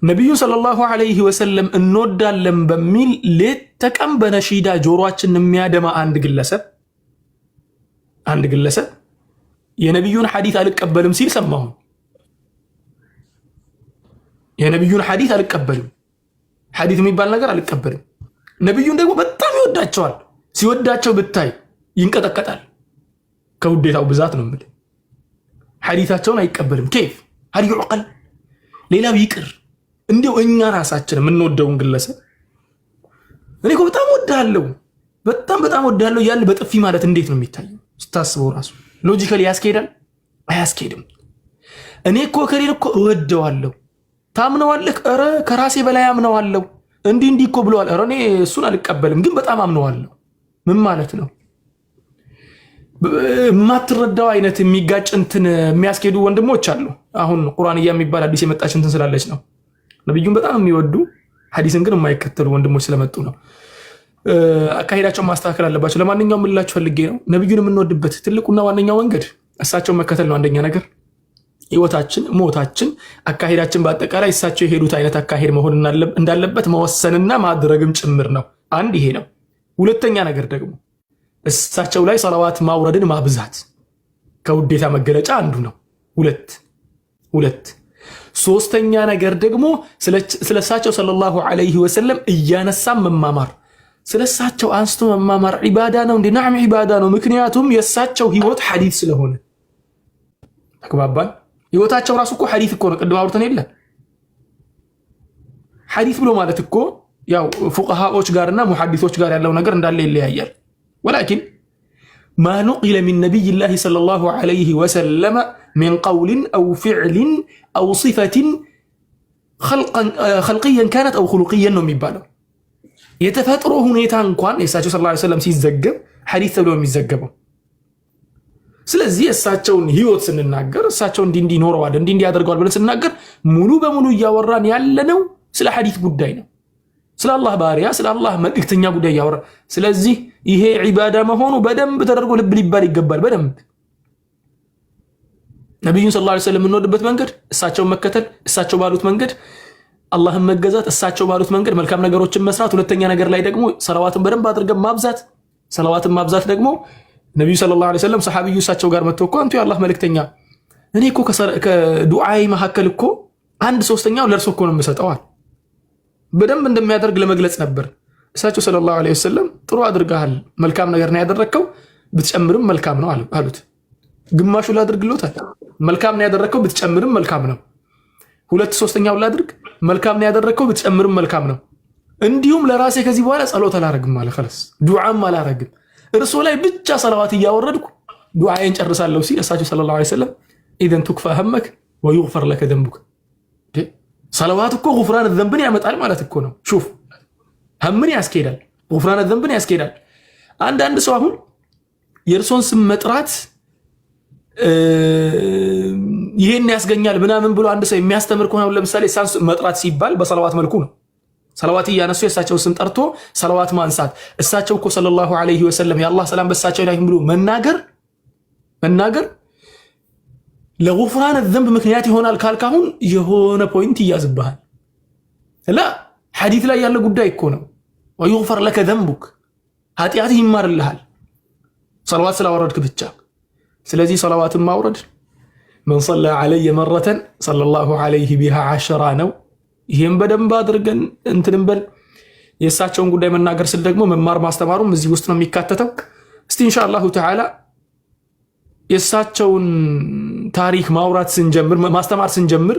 ነብዩ ሰለላሁ ዐለይሂ ወሰለም እንወዳለን በሚል ሌት ተቀን በነሺዳ ጆሮአችንን የሚያደማ አንድ ግለሰብ የነብዩን ሐዲስ አልቀበልም ሲል ሰማሁ። የነብዩን ሐዲስ አልቀበልም፣ ሐዲስ የሚባል ነገር አልቀበልም። ነብዩን ደግሞ በጣም ይወዳቸዋል። ሲወዳቸው ብታይ ይንቀጠቀጣል። ከውዴታው ብዛት ነው የምልህ። ሐዲሳቸውን አይቀበልም። ኬፍ ሀዲ ይዑቀል። ሌላው ይቅር፣ እንዲው እኛ ራሳችን የምንወደውን ግለሰብ እኔ እኮ በጣም ወዳለው በጣም ወዳለው ያለ በጥፊ ማለት እንዴት ነው የሚታየው? ስታስበው ራሱ ሎጂካሊ ያስኬዳል? አያስኬድም። እኔ እኮ ከሌለ እኮ እወደዋለሁ። ታምነዋለህ? ኧረ ከራሴ በላይ አምነዋለሁ። እንዲህ እኮ ብለዋል። ኧረ እኔ እሱን አልቀበልም፣ ግን በጣም አምነዋለሁ። ምን ማለት ነው? የማትረዳው አይነት የሚጋጭ እንትን የሚያስኬዱ ወንድሞች አሉ። አሁን ቁርአንያ የሚባል አዲስ የመጣች እንትን ስላለች ነው። ነብዩን በጣም የሚወዱ ሐዲስን ግን የማይከተሉ ወንድሞች ስለመጡ ነው። አካሄዳቸውን ማስተካከል አለባቸው። ለማንኛውም ምላችሁ ፈልጌ ነው ነብዩን የምንወድበት ትልቁና ዋነኛው መንገድ እሳቸውን መከተል ነው። አንደኛ ነገር ህይወታችን፣ ሞታችን፣ አካሄዳችን በአጠቃላይ እሳቸው የሄዱት አይነት አካሄድ መሆን እንዳለበት መወሰንና ማድረግም ጭምር ነው። አንድ ይሄ ነው። ሁለተኛ ነገር ደግሞ እሳቸው ላይ ሰላዋት ማውረድን ማብዛት ከውዴታ መገለጫ አንዱ ነው። ሁለት ሶስተኛ ነገር ደግሞ ስለሳቸው ሰለላሁ ዐለይሂ ወሰለም እያነሳም መማማር። ስለሳቸው አንስቶ መማማር ዒባዳ ነው እንዴ? ነዓም ዒባዳ ነው። ምክንያቱም የእሳቸው ህይወት ሐዲስ ስለሆነ። ተግባባን? ህይወታቸው ራሱ እኮ ሐዲስ እኮ ነው። ቅድም አውርተን የለ ሐዲስ ብሎ ማለት እኮ ያው ፉቀሃዎች ጋርና ሙሐዲሶች ጋር ያለው ነገር እንዳለ ይለያያል። ወላኪን ማ ኑቂለ ሚን ነቢይላሂ ሰለላሁ ዐለይሂ ወሰለም ሚን ቀውልን አው ፊዕልን አው ሲፈትን ኸልቅየን ካነት አው ኹሉቅየን ነው የሚባለው። የተፈጥሮ ሁኔታ እንኳን የእሳቸው ሰለላሁ ዐለይሂ ወሰለም ሲዘገብ ሐዲስ ተብሎ የሚዘገበው። ስለዚህ የእሳቸውን ህይወት ስንናገር እሳቸው እንዲህ ኖረዋል እንዲህ ያደርገዋል ብለን ስንናገር ሙሉ በሙሉ እያወራን ያለነው ስለ ሐዲስ ጉዳይ ነው። ስለ አላህ ባሪያ ስለ አላህ መልእክተኛ ጉዳይ እያወራ። ስለዚህ ይሄ ዒባዳ መሆኑ በደንብ ተደርጎ ልብ ሊባል ይገባል። በደንብ ነብዩን ሰለላሁ ዐለይሂ ወሰለም የምንወድበት መንገድ እሳቸውን መከተል፣ እሳቸው ባሉት መንገድ አላህን መገዛት፣ እሳቸው ባሉት መንገድ መልካም ነገሮችን መስራት። ሁለተኛ ነገር ላይ ደግሞ ሰላዋትን በደንብ አድርገን ማብዛት። ሰላዋትን ማብዛት ደግሞ ነብዩ ሰለላሁ ዐለይሂ ወሰለም ሰሐቢዩ እሳቸው ጋር መጥቶ እኮ አንቱ የአላህ መልእክተኛ እኔ እኮ ከዱዓይ መካከል እኮ 1/3 ለእርሶ እኮ ነው የምሰጠዋል በደንብ እንደሚያደርግ ለመግለጽ ነበር። እሳቸው ሰለላሁ ዐለይሂ ወሰለም ጥሩ አድርገሃል፣ መልካም ነገር ነው ያደረከው፣ ብትጨምርም መልካም ነው አሉት። ግማሹ ላድርግሎታል፣ መልካም ነው ያደረከው፣ ብትጨምርም መልካም ነው። 2/3 ላድርግ፣ መልካም ነው ያደረከው፣ ብትጨምርም መልካም ነው። እንዲሁም ለራሴ ከዚህ በኋላ ጸሎት አላረግም ማለት خلاص ዱዓም አላረግም፣ እርሶ ላይ ብቻ ሰላዋት እያወረድኩ ዱዓዬን ጨርሳለሁ ሲል እሳቸው ሰለላሁ ዐለይሂ ወሰለም ኢዘን ትክፋ ህመክ ወይغፈር ለከ ዘንቡክ። ሰላዋት እኮ ጉፍራን ዘንብን ያመጣል ማለት እኮ ነው። ሹፍ ሀምን ያስኬዳል፣ ጉፍራን ዘንብን ያስኬዳል። አንዳንድ ሰው አሁን የእርሶን ስም መጥራት ይሄን ያስገኛል ምናምን ብሎ አንድ ሰው የሚያስተምር ከሆነ ለምሳሌ ሳንስ መጥራት ሲባል በሰላዋት መልኩ ነው። ሰላዋት እያነሱ የእሳቸው ስም ጠርቶ ሰላዋት ማንሳት። እሳቸው እኮ ሰለላሁ ዐለይሂ ወሰለም የአላህ ሰላም በእሳቸው ላይ ብሎ መናገር ለጉፍራን ዘንብ ምክንያት ይሆናል ካልካሁን የሆነ ፖይንት ይያዝብሃል። ላ ሐዲስ ላይ ያለ ጉዳይ እኮ ነው። ወይغፈር ለከ ዘንቡክ ኃጢአትህ ይማርልሃል ሰላዋት ስላወረድክ ብቻ። ስለዚህ ሰላዋትን ማውረድ መን ሰላ ዐለየ መረተን ሰለላሁ ዐለይሂ ቢሃ 10 ነው። ይሄን በደንብ አድርገን እንትንም በል። የእሳቸውን ጉዳይ መናገር ስል ደግሞ መማር ማስተማሩም እዚህ ውስጥ ነው የሚካተተው። እስቲ ኢንሻአላሁ ተዓላ የእሳቸውን ታሪክ ማውራት ስንጀምር ማስተማር ስንጀምር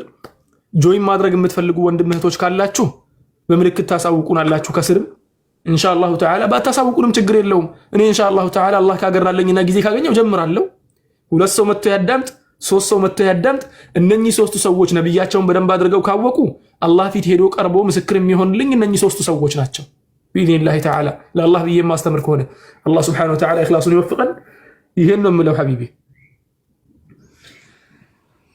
ጆይን ማድረግ የምትፈልጉ ወንድም እህቶች ካላችሁ በምልክት ታሳውቁናላችሁ ከስርም ኢንሻአላሁ ተዓላ። ባታሳውቁንም ችግር የለውም። እኔ ኢንሻአላሁ ተዓላ አላህ ካገራለኝና ጊዜ ካገኘው ጀምራለሁ። 2 ሰው መጥቶ ያዳምጥ፣ 3 ሰው መጥቶ ያዳምጥ። እነኚህ 3 ሰዎች ነብያቸውን በደንብ አድርገው ካወቁ አላህ ፊት ሄዶ ቀርቦ ምስክር የሚሆንልኝ እነኚህ 3 ሰዎች ናቸው። ቢኢዝኒላሂ ተዓላ ለአላህ ብዬ ማስተምር ከሆነ አላህ ሱብሓነሁ ወተዓላ ኢኽላሱን ይወፍቀን። ይሄን ነው የምለው ሐቢቢ።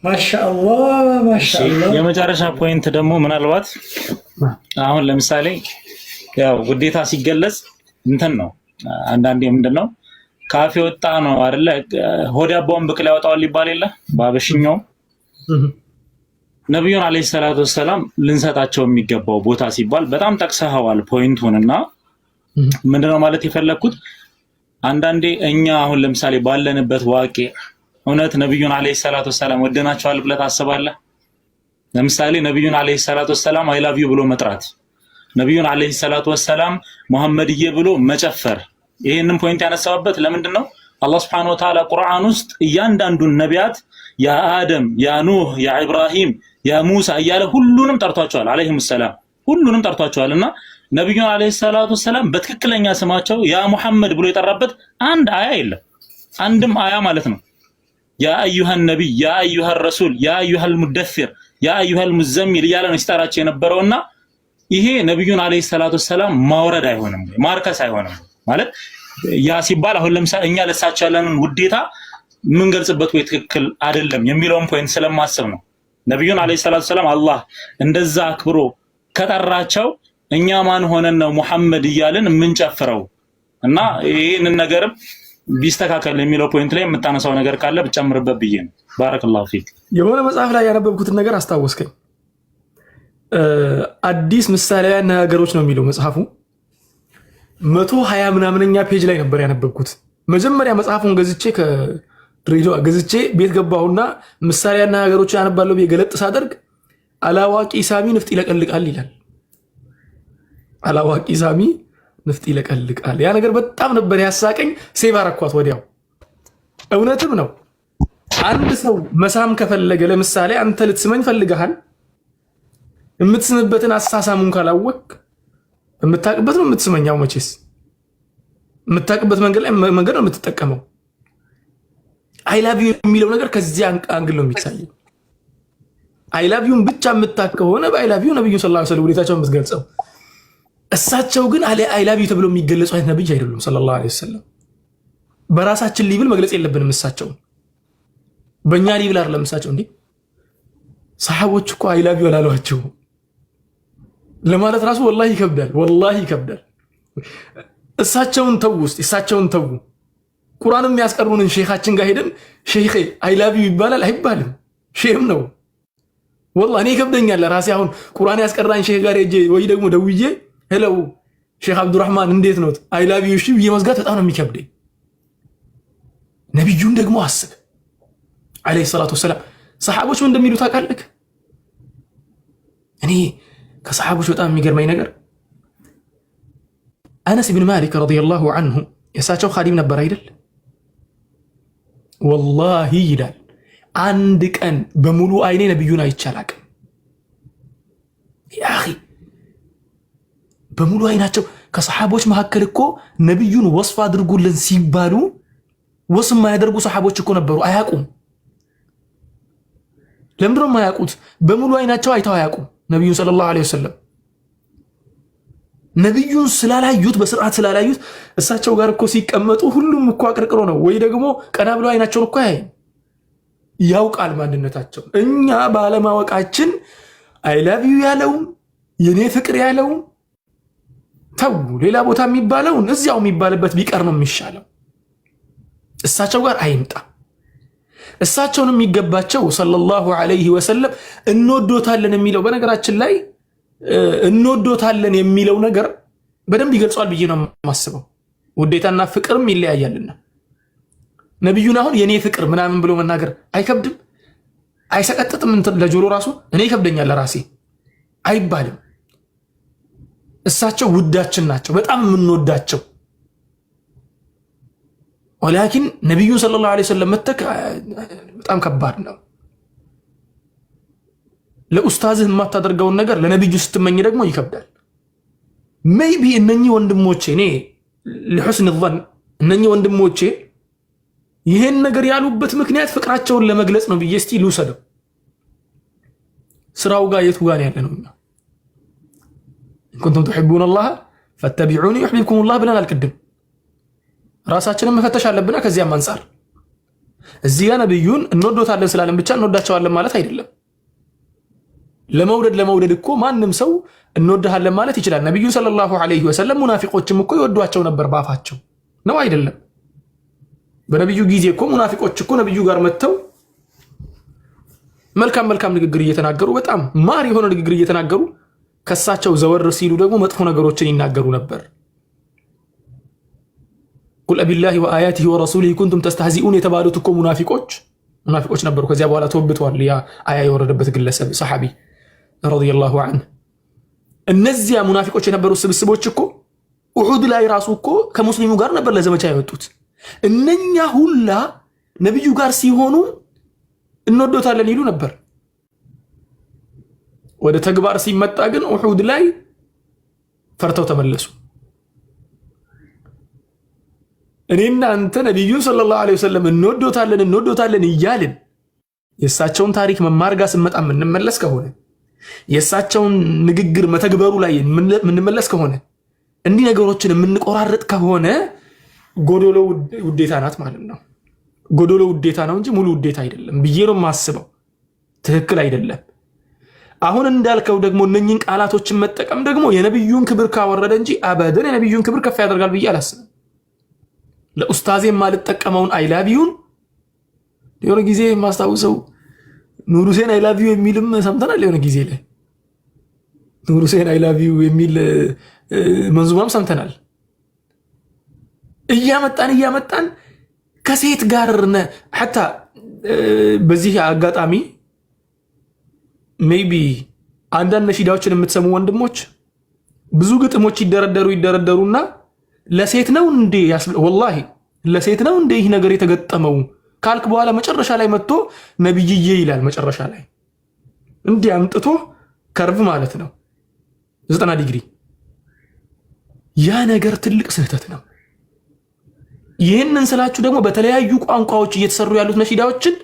ማሻአላህ ማሻአላህ። የመጨረሻ ፖይንት ደግሞ ምናልባት አሁን ለምሳሌ ያው ውዴታ ሲገለጽ እንትን ነው አንዳንዴ ምንድነው ካፌ ወጣ ነው አይደለ ሆድ ያባውን ብቅል ያወጣዋል ይባል የለ ባበሽኛው ነብዩን አለይሂ ሰላቱ ወሰለም ልንሰጣቸው የሚገባው ቦታ ሲባል በጣም ጠቅሰዋል ፖይንቱንና ምንድነው ማለት የፈለኩት አንዳንዴ እኛ አሁን ለምሳሌ ባለንበት ዋቂ እውነት ነብዩን አለይሂ ሰላቱ ወሰለም ወደናቸዋል ብለህ ታስባለህ? ለምሳሌ ነብዩን አለይሂ ሰላቱ ወሰለም አይ ላቭ ዩ ብሎ መጥራት ነብዩን አለይሂ ሰላቱ ወሰለም መሐመድዬ ብሎ መጨፈር ይሄንን ፖይንት ያነሳውበት ለምንድነው አላህ Subhanahu Wa Ta'ala ቁርአን ውስጥ እያንዳንዱን ነቢያት ያ አደም ያ ኑህ ያ ኢብራሂም ያ ሙሳ እያለ ሁሉንም ጠርቷቸዋል አለይሂም ሰላም ሁሉንም ጠርቷቸዋልና ነብዩን አለይሂ ሰላቱ ወሰለም በትክክለኛ ስማቸው ያ መሐመድ ብሎ የጠራበት አንድ አያ የለም አንድም አያ ማለት ነው ያ አዩሃ ነብይ ያ አዩሃ ረሱል ያ አዩሃ ሙደፊር ያ አዩሃ ሙዘሚል እያለ ነው ሲጠራቸው የነበረውና ይሄ ነብዩን አለይሂ ሰላቱ ወሰለም ማውረድ አይሆንም ማርከስ አይሆንም ማለት ያ ሲባል አሁን ለምሳሌ እኛ ለሳቸው ያለንን ውዴታ ምን ገልጽበት ወይ ትክክል አይደለም የሚለውን ፖይንት ስለማስብ ነው ነብዩን አለይሂ ሰላቱ ወሰለም አላህ እንደዛ አክብሮ ከጠራቸው እኛ ማን ሆነን ነው መሐመድ እያልን የምንጨፍረው እና ይሄንን ነገርም ቢስተካከል የሚለው ፖይንት ላይ የምታነሳው ነገር ካለ ብጨምርበት ብዬ ነው ባረከላሁ ፊክ የሆነ መጽሐፍ ላይ ያነበብኩትን ነገር አስታወስከኝ አዲስ ምሳሌያዊ ነገሮች ነው የሚለው መጽሐፉ 120 ምናምንኛ ፔጅ ላይ ነበር ያነበብኩት መጀመሪያ መጽሐፉን ገዝቼ ከድሬዳዋ ገዝቼ ቤት ገባሁና ምሳሌያዊ ነገሮች ያነባለው በገለጥ ሳደርግ አላዋቂ ሳሚ ንፍጥ ይለቀልቃል ይላል አላዋቂ ሳሚ ንፍጥ ይለቀልቃል ያ ነገር በጣም ነበር ያሳቀኝ ሴቭ አረኳት ወዲያው እውነትም ነው አንድ ሰው መሳም ከፈለገ ለምሳሌ አንተ ልትስመኝ ፈልገሃል የምትስምበትን አሳሳሙን ካላወቅ የምታቅበት ነው የምትስመኛው መቼስ የምታቅበት መንገድ ነው የምትጠቀመው አይ ላቭ ዩ የሚለው ነገር ከዚህ አንግል ነው የሚታየው አይ ላቭ ዩን ብቻ የምታከሆነ በአይ ላቭ ዩ ነብዩ ሰለላሁ ዐለይሂ ወሰለም ወዴታቸው የምትገልጸው እሳቸው ግን አይ ላቭ ዩ ተብሎ የሚገለጹ አይነት ነብይ አይደሉም ሰለላሁ ዐለይሂ ወሰለም በራሳችን ሊብል መግለጽ የለብንም እሳቸው በእኛ ሊብል አይደለም እሳቸው እንዴ ሰሃቦች እኮ አይ ላቭ ዩ አላሏቸው ለማለት ራሱ ወላሂ ይከብዳል እሳቸውን ተው ውስጥ እሳቸውን ተው ቁርአንም የሚያስቀሩንን ሼኻችን ጋር ሄደን ሼኼ አይ ላቭ ዩ ይባላል አይባልም ሼም ነው والله እኔ ይከብደኛል ለራሴ አሁን ቁርአን ያስቀራኝ ሼህ ጋር ሄጄ ወይ ደግሞ ደውዬ ሄሎ ሼህ አብዱራህማን እንዴት ነው አይ ላቭ ዩ እሺ በመዝጋት በጣም ነው የሚከብደኝ ነብዩን ደግሞ አስብ አለይሂ ሰላቱ ወሰለም ሰሃቦች ምን እንደሚሉ ታውቃለህ እኔ ከሰሃቦች በጣም የሚገርመኝ ነገር አነስ ኢብኑ ማሊክ ረዲየላሁ ዐንሁ የሳቸው ኻዲም ነበር አይደል ወላሂ ይላል አንድ ቀን በሙሉ አይኔ ነብዩን አይቻላቅ ያ اخي በሙሉ አይናቸው ከሰሃቦች መካከል እኮ ነብዩን ወስፍ አድርጉልን ሲባሉ ወስም ማያደርጉ ሰሃቦች እኮ ነበሩ አያቁም ለምንድነው ማያቁት በሙሉ አይናቸው አይተው አያቁም ነብዩን ሰለላሁ ዐለይሂ ወሰለም ነብዩን ስላላዩት በስርዓት ስላላዩት እሳቸው ጋር እኮ ሲቀመጡ ሁሉም እኮ አቅርቅሮ ነው ወይ ደግሞ ቀና ብለው አይናቸውን እኮ ያውቃል ማንነታቸው እኛ ባለማወቃችን አይ ላቭ ዩ ያለው የኔ ፍቅር ያለው ተው ሌላ ቦታ የሚባለው እዚያው የሚባልበት ቢቀር ነው የሚሻለው እሳቸው ጋር አይምጣ እሳቸውን የሚገባቸው ሰለላሁ ዐለይሂ ወሰለም እንወዶታለን የሚለው በነገራችን ላይ እንወዶታለን የሚለው ነገር በደንብ ይገልጻል ብዬ ነው የማስበው ውዴታና ፍቅርም ይለያያልና ነብዩን አሁን የኔ ፍቅር ምናምን ብሎ መናገር አይከብድም አይሰቀጥጥም ለጆሮ ራሱ እኔ ይከብደኛል ለራሴ አይባልም እሳቸው ውዳችን ናቸው በጣም የምንወዳቸው ولكن ነብዩን ሰለላሁ ዐለይሂ ወሰለም መተክ በጣም ከባድ ነው ለኡስታዝህ የማታደርገውን ነገር ለነብዩ ስትመኝ ደግሞ ይከብዳል ሜይቢ እነኚህ ወንድሞቼ እኔ ለሁስን الظن እነኚህ ወንድሞቼ ይሄን ነገር ያሉበት ምክንያት ፍቅራቸውን ለመግለጽ ነው ብዬ እስቲ ልውሰደው ስራው ጋር የቱ ጋር ያለ ነው እንኩንቱም تحبون الله فاتبعوني يحببكم الله ብለናል ቅድም ራሳችንን መፈተሽ አለብና ከዚያም አንፃር እዚህ ጋር ነብዩን እንወዶታለን ስላለን ብቻ እንወዳቸዋለን ማለት አይደለም። ለመውደድ እኮ ማንም ሰው እንወድሃለን ማለት ይችላል። ነብዩ ሰለላሁ ዐለይሂ ወሰለም ሙናፊቆችም እኮ ይወዷቸው ነበር ባፋቸው ነው አይደለም? በነብዩ ጊዜ እኮ ሙናፊቆች እኮ ነብዩ ጋር መጥተው መልካም ንግግር እየተናገሩ በጣም ማር የሆነ ንግግር እየተናገሩ ከሳቸው ዘወር ሲሉ ደግሞ መጥፎ ነገሮችን ይናገሩ ነበር። ቁል አቢላሂ ወአያቲሂ ወረሱሊሂ ኩንቱም ተስተህዚኡን የተባሉት እኮ ሙናፊቆች ነበሩ። ከዚያ በኋላ ተወብተዋል። ያ አያ የወረደበት ግለሰብ ሰሐቢ ረዲየላሁ ዐንሁ። እነዚያ ሙናፊቆች የነበሩ ስብስቦች እኮ ኡሁድ ላይ ራሱ እኮ ከሙስሊሙ ጋር ነበር ለዘመቻ የወጡት። እነኛ ሁላ ነብዩ ጋር ሲሆኑ እንወዶታለን ይሉ ነበር። ወደ ተግባር ሲመጣ ግን ኡሁድ ላይ ፈርተው ተመለሱ። እኔና አንተ ነብዩን ሰለላሁ ዐለይሂ ወሰለም እንወዶታለን እያልን የእሳቸውን ታሪክ መማር ጋር ስንመጣ የምንመለስ ከሆነ የእሳቸውን ንግግር መተግበሩ ላይ የምንመለስ ከሆነ እንዲህ ነገሮችን የምንቆራረጥ ከሆነ ጎዶሎ ውዴታ ናት ማለት ነው። ጎዶሎ ውዴታ ነው እንጂ ሙሉ ውዴታ አይደለም ብዬ ነው የማስበው። ትክክል አይደለም። አሁን እንዳልከው ደግሞ እነኝን ቃላቶችን መጠቀም ደግሞ የነብዩን ክብር ካወረደ እንጂ አበደን የነብዩን ክብር ከፍ ያደርጋል ብዬ አላስብም። ለኡስታዜ ማልጠቀመውን አይላቪዩን የሆነ ጊዜ ማስታውሰው ኑር ሁሴን አይላቪዩ የሚልም ሰምተናል። የሆነ ጊዜ ላይ ኑር ሁሴን አይላቪዩ የሚል መንዙማም ሰምተናል። እያመጣን ከሴት ጋር ሐታ በዚህ አጋጣሚ ሜይቢ አንዳንድ ነሺዳዎችን የምትሰሙ ወንድሞች ብዙ ግጥሞች ይደረደሩና ለሴት ነው እንዴ ወላሂ ለሴት ነው እንዴ ይህ ነገር የተገጠመው ካልክ በኋላ መጨረሻ ላይ መጥቶ ነብይዬ ይላል። መጨረሻ ላይ እንዲህ አምጥቶ ከርቭ ማለት ነው 90 ዲግሪ። ያ ነገር ትልቅ ስህተት ነው። ይህንን ስላችሁ ደግሞ በተለያዩ ቋንቋዎች እየተሰሩ ያሉት ነሺዳዎችን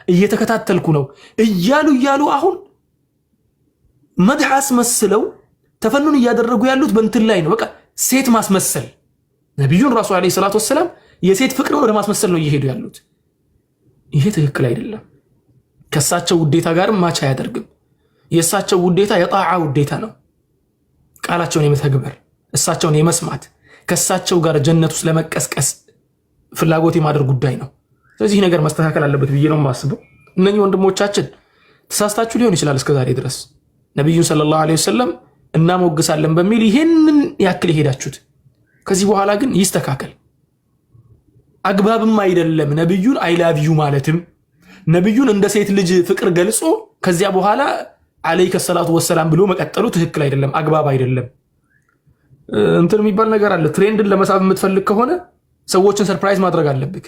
እየተከታተልኩ ነው እያሉ አሁን መድህ አስመስለው ተፈኑን እያደረጉ ያሉት በእንትን ላይ ነው። በቃ ሴት ማስመሰል ነብዩን ራሱ አለይሂ ሰላቱ ወሰለም የሴት ፍቅር ወደ ማስመሰል ነው እየሄዱ ያሉት። ይሄ ትክክል አይደለም። ከሳቸው ውዴታ ጋር ማቻ አያደርግም። የሳቸው ውዴታ የጣዓ ውዴታ ነው። ቃላቸውን የመተግበር እሳቸውን የመስማት ከሳቸው ጋር ጀነት ውስጥ ለመቀስቀስ ፍላጎት የማድረግ ጉዳይ ነው። ስለዚህ ነገር መስተካከል አለበት ብዬ ነው የማስበው። እነኚህ ወንድሞቻችን ተሳስታችሁ ሊሆን ይችላል እስከዛሬ ድረስ ነብዩን ሰለላሁ ዐለይሂ ወሰለም እናሞግሳለን በሚል ይሄንን ያክል የሄዳችሁት። ከዚህ በኋላ ግን ይስተካከል። አግባብም አይደለም ነብዩን አይላቪዩ ማለትም ነብዩን እንደ ሴት ልጅ ፍቅር ገልጾ ከዚያ በኋላ አለይከ ሰላቱ ወሰላም ብሎ መቀጠሉ ትክክል አይደለም፣ አግባብ አይደለም። እንትን የሚባል ነገር አለ። ትሬንድን ለመሳብ የምትፈልግ ከሆነ ሰዎችን ሰርፕራይዝ ማድረግ አለብህ።